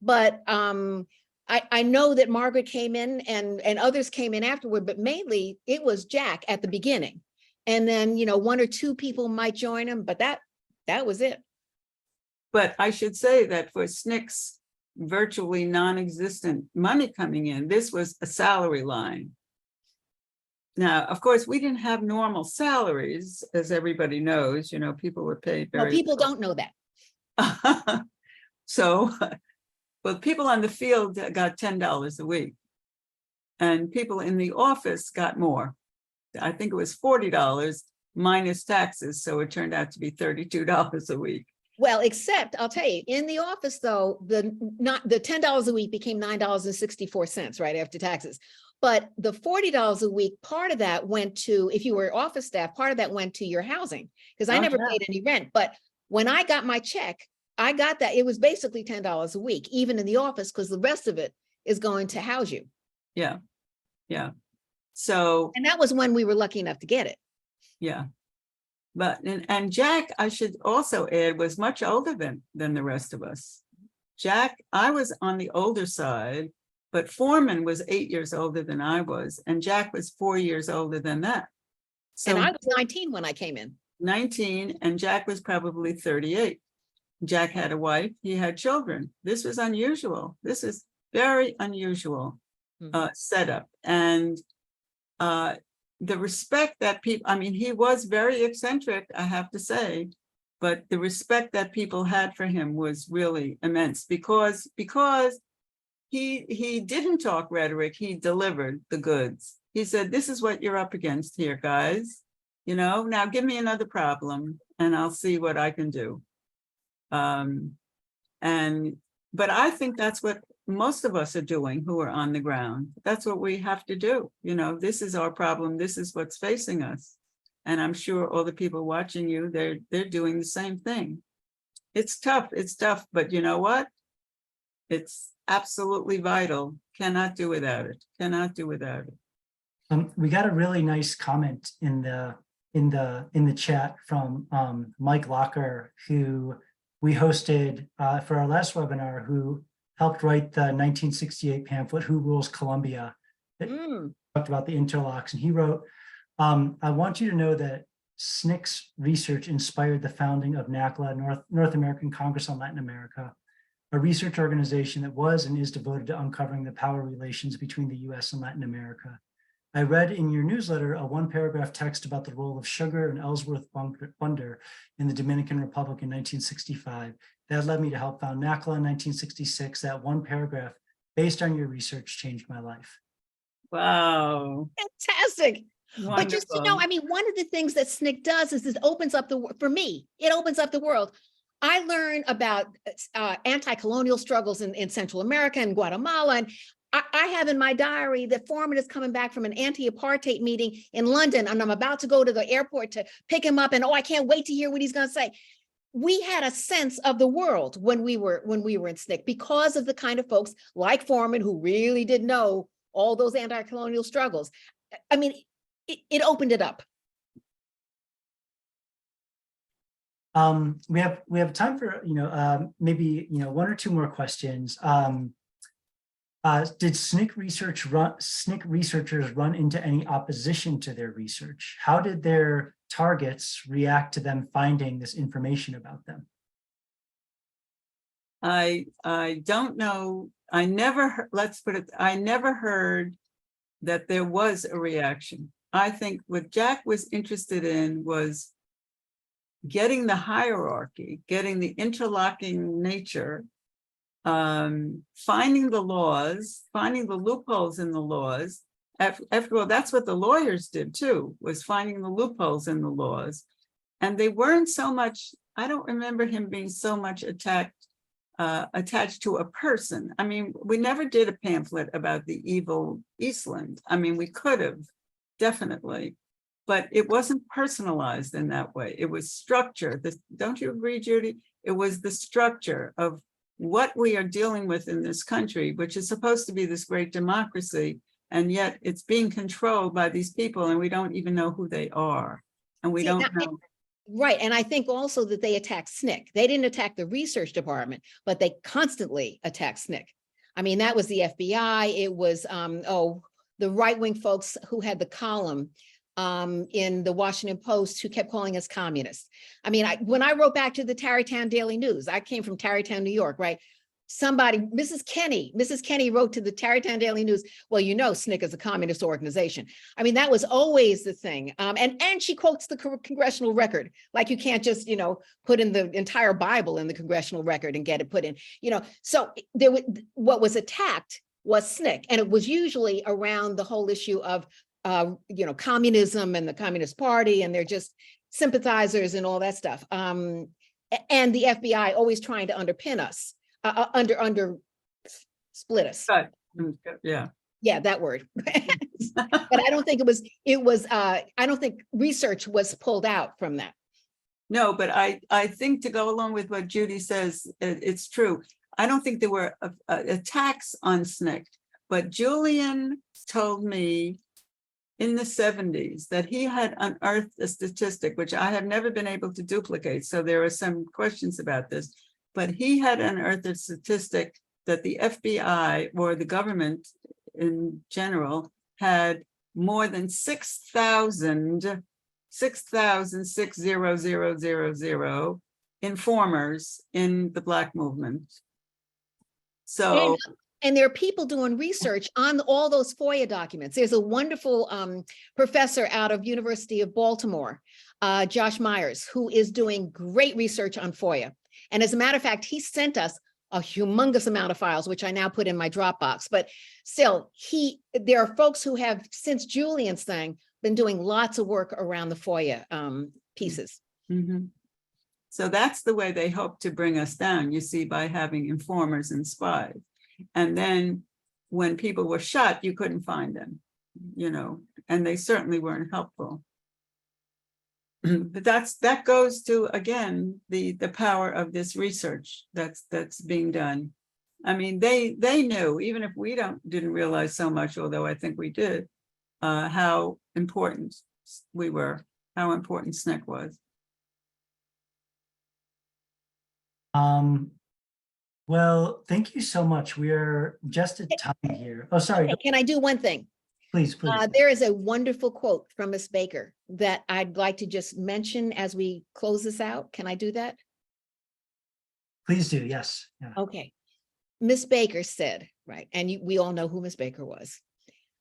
But I know that Margaret came in and others came in afterward, but mainly it was Jack at the beginning. And then, you know, 1 or 2 people might join him, but that was it. But I should say that for SNCC's virtually non-existent money coming in, this was a salary line. Now, of course, we didn't have normal salaries, as everybody knows, you know, people were paid very Well, people little. don't know that. So, well, people on the field got $10 a week. and people in the office got more. I think it was $40 minus taxes, so it turned out to be $32 a week. Well, except I'll tell you, in the office though, the $10 a week became $9.64, right, after taxes. But the $40 a week, part of that went to, if you were office staff, part of that went to your housing, because I never paid any rent. But when I got my check, I got that, it was basically $10 a week, even in the office, because the rest of it is going to house you. Yeah, yeah. So, And that was when we were lucky enough to get it. yeah. But, and Jack, I should also add, was much older than the rest of us. Jack, I was on the older side, but Foreman was 8 years older than I was, and Jack was 4 years older than that. So And I was 19 when I came in. 19, and Jack was probably 38. Jack had a wife, he had children. This was unusual. This is very unusual setup. And the respect that people, I mean, he was very eccentric, I have to say, but the respect that people had for him was really immense because he didn't talk rhetoric, he delivered the goods. He said, this is what you're up against here, guys. You know, now give me another problem and I'll see what I can do. But I think that's what most of us are doing who are on the ground. That's what we have to do. You know, this is our problem. This is what's facing us. And I'm sure all the people watching you, they're doing the same thing. It's tough, but you know what? It's absolutely vital. Cannot do without it. Cannot do without it. We got a really nice comment in the chat from Mike Locker, who we hosted for our last webinar, who helped write the 1968 pamphlet, Who Rules Columbia, that talked about the interlocks. And he wrote, I want you to know that SNCC's research inspired the founding of NACLA, North American Congress on Latin America, a research organization that was and is devoted to uncovering the power relations between the US and Latin America. I read in your newsletter a one-paragraph text about the role of sugar and Ellsworth Wonder in the Dominican Republic in 1965. That led me to help found NACLA in 1966. That one paragraph, based on your research, changed my life. Wow. Fantastic. Wonderful. But just, you know, I mean, one of the things that SNCC does is it opens up for me, it opens up the world. I learn about anti-colonial struggles in Central America and Guatemala. And I have in my diary that Foreman is coming back from an anti-apartheid meeting in London, and I'm about to go to the airport to pick him up. And oh, I can't wait to hear what he's going to say. We had a sense of the world when we were in SNCC because of the kind of folks like Foreman who really did know all those anti-colonial struggles. I mean, it opened it up. We have time for maybe one or two more questions. Did SNCC researchers run into any opposition to their research? How did their targets react to them finding this information about them? I don't know. I never heard that there was a reaction. I think what Jack was interested in was getting the hierarchy, getting the interlocking nature, finding the laws, finding the loopholes in the laws. After all, that's what the lawyers did too, was finding the loopholes in the laws. And they weren't so much, I don't remember him being so much attached to a person. I mean, we never did a pamphlet about the evil Eastland. I mean, we could have, definitely, but it wasn't personalized in that way. It was structure. Don't you agree, Judy? It was the structure of what we are dealing with in this country, which is supposed to be this great democracy, and yet it's being controlled by these people, and we don't even know who they are, and we don't know. Right, and I think also that they attacked SNCC. They didn't attack the research department, but they constantly attacked SNCC. I mean, that was the FBI. It was the right-wing folks who had the column in the Washington Post who kept calling us communists. I mean, when I wrote back to the Tarrytown Daily News, I came from Tarrytown, New York, right? Somebody, Mrs. Kenny wrote to the Tarrytown Daily News, well, you know, SNCC is a communist organization. I mean, that was always the thing. And she quotes the congressional record, like you can't just, put in the entire Bible in the congressional record and get it put in, So there was, what was attacked was SNCC. And it was usually around the whole issue of, communism and the Communist Party, and they're just sympathizers and all that stuff. And the FBI always trying to underpin us, split us. But, yeah. Yeah, that word. But I don't think I don't think research was pulled out from that. No, but I think, to go along with what Judy says, it's true. I don't think there were attacks on SNCC, but Julian told me in the 70s that he had unearthed a statistic, which I have never been able to duplicate. So there are some questions about this, but he had unearthed a statistic that the FBI, or the government in general, had more than 6,000 informers in the Black movement. So, and there are people doing research on all those FOIA documents. There's a wonderful professor out of University of Baltimore, Josh Myers, who is doing great research on FOIA. And as a matter of fact, he sent us a humongous amount of files, which I now put in my Dropbox. But still, there are folks who have, since Julian's thing, been doing lots of work around the FOIA pieces. mm-hmm. So that's the way they hope to bring us down, you see, by having informers and spies. And then when people were shot, you couldn't find them, and they certainly weren't helpful. But that goes to, again, the power of this research that's being done. I mean, they knew, even if we didn't realize so much, although I think we did, how important we were, how important SNCC was. Well, thank you so much. We're just at time here. Oh, sorry. Can I do one thing? Please. There is a wonderful quote from Miss Baker that I'd like to just mention as we close this out. Can I do that? Please do, yes. Yeah. Okay. Miss Baker said, right, and we all know who Miss Baker was.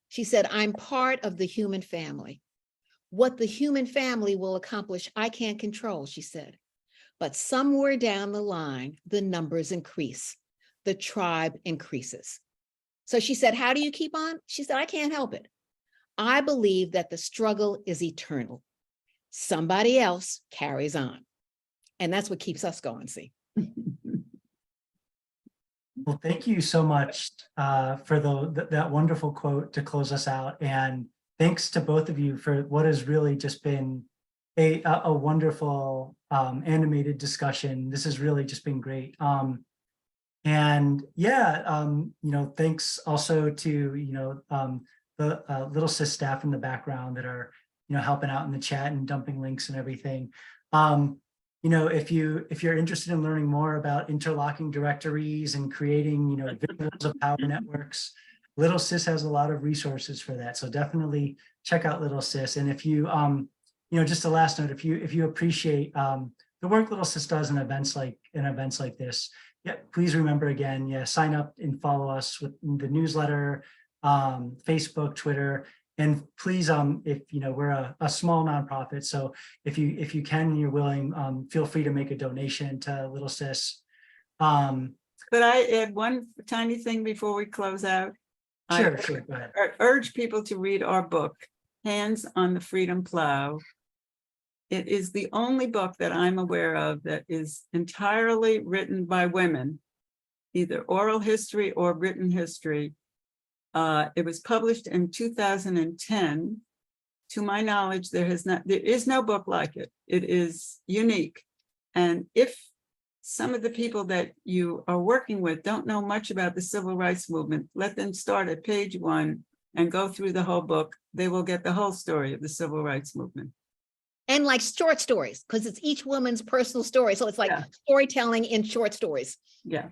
She said, "I'm part of the human family. What the human family will accomplish, I can't control," she said. "But somewhere down the line, the numbers increase. The tribe increases." So she said, "How do you keep on?" She said, "I can't help it. I believe that the struggle is eternal. Somebody else carries on." And that's what keeps us going, see. Well, thank you so much for that wonderful quote to close us out. And thanks to both of you for what has really just been a wonderful animated discussion. This has really just been great. And yeah, thanks also to, the LittleSis staff in the background that are, helping out in the chat and dumping links and everything. If you're interested in learning more about interlocking directories and creating, visuals of power networks, LittleSis has a lot of resources for that. So definitely check out LittleSis. And if you, just a last note, if you appreciate the work LittleSis does in events like this, yeah, please remember again, sign up and follow us with the newsletter, Facebook, Twitter, and please, if we're a small nonprofit, so if you can, you're willing, feel free to make a donation to LittleSis. Could I add one tiny thing before we close out? Sure, go ahead. I urge people to read our book, Hands on the Freedom Plow. It is the only book that I'm aware of that is entirely written by women, either oral history or written history. It was published in 2010. To my knowledge, there is no book like it. It is unique. And if some of the people that you are working with don't know much about the civil rights movement, let them start at page 1 and go through the whole book. They will get the whole story of the civil rights movement. And like short stories, because it's each woman's personal story. So it's like storytelling in short stories. Yeah.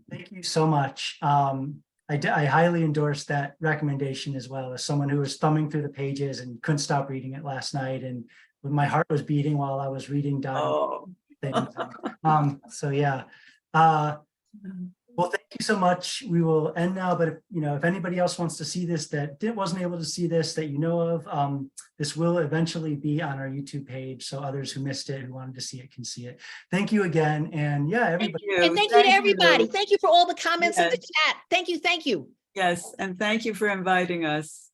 Thank you so much. I highly endorse that recommendation as well, as someone who was thumbing through the pages and couldn't stop reading it last night. And my heart was beating while I was reading things. So yeah. Well, thank you so much. We will end now, but if anybody else wants to see this that wasn't able to see this that you know of, this will eventually be on our YouTube page. So others who missed it, who wanted to see it, can see it. Thank you again. And yeah, everybody. And thank you to everybody. Thank you for all the comments in the Yes. chat. Thank you. Thank you. Yes, and thank you for inviting us.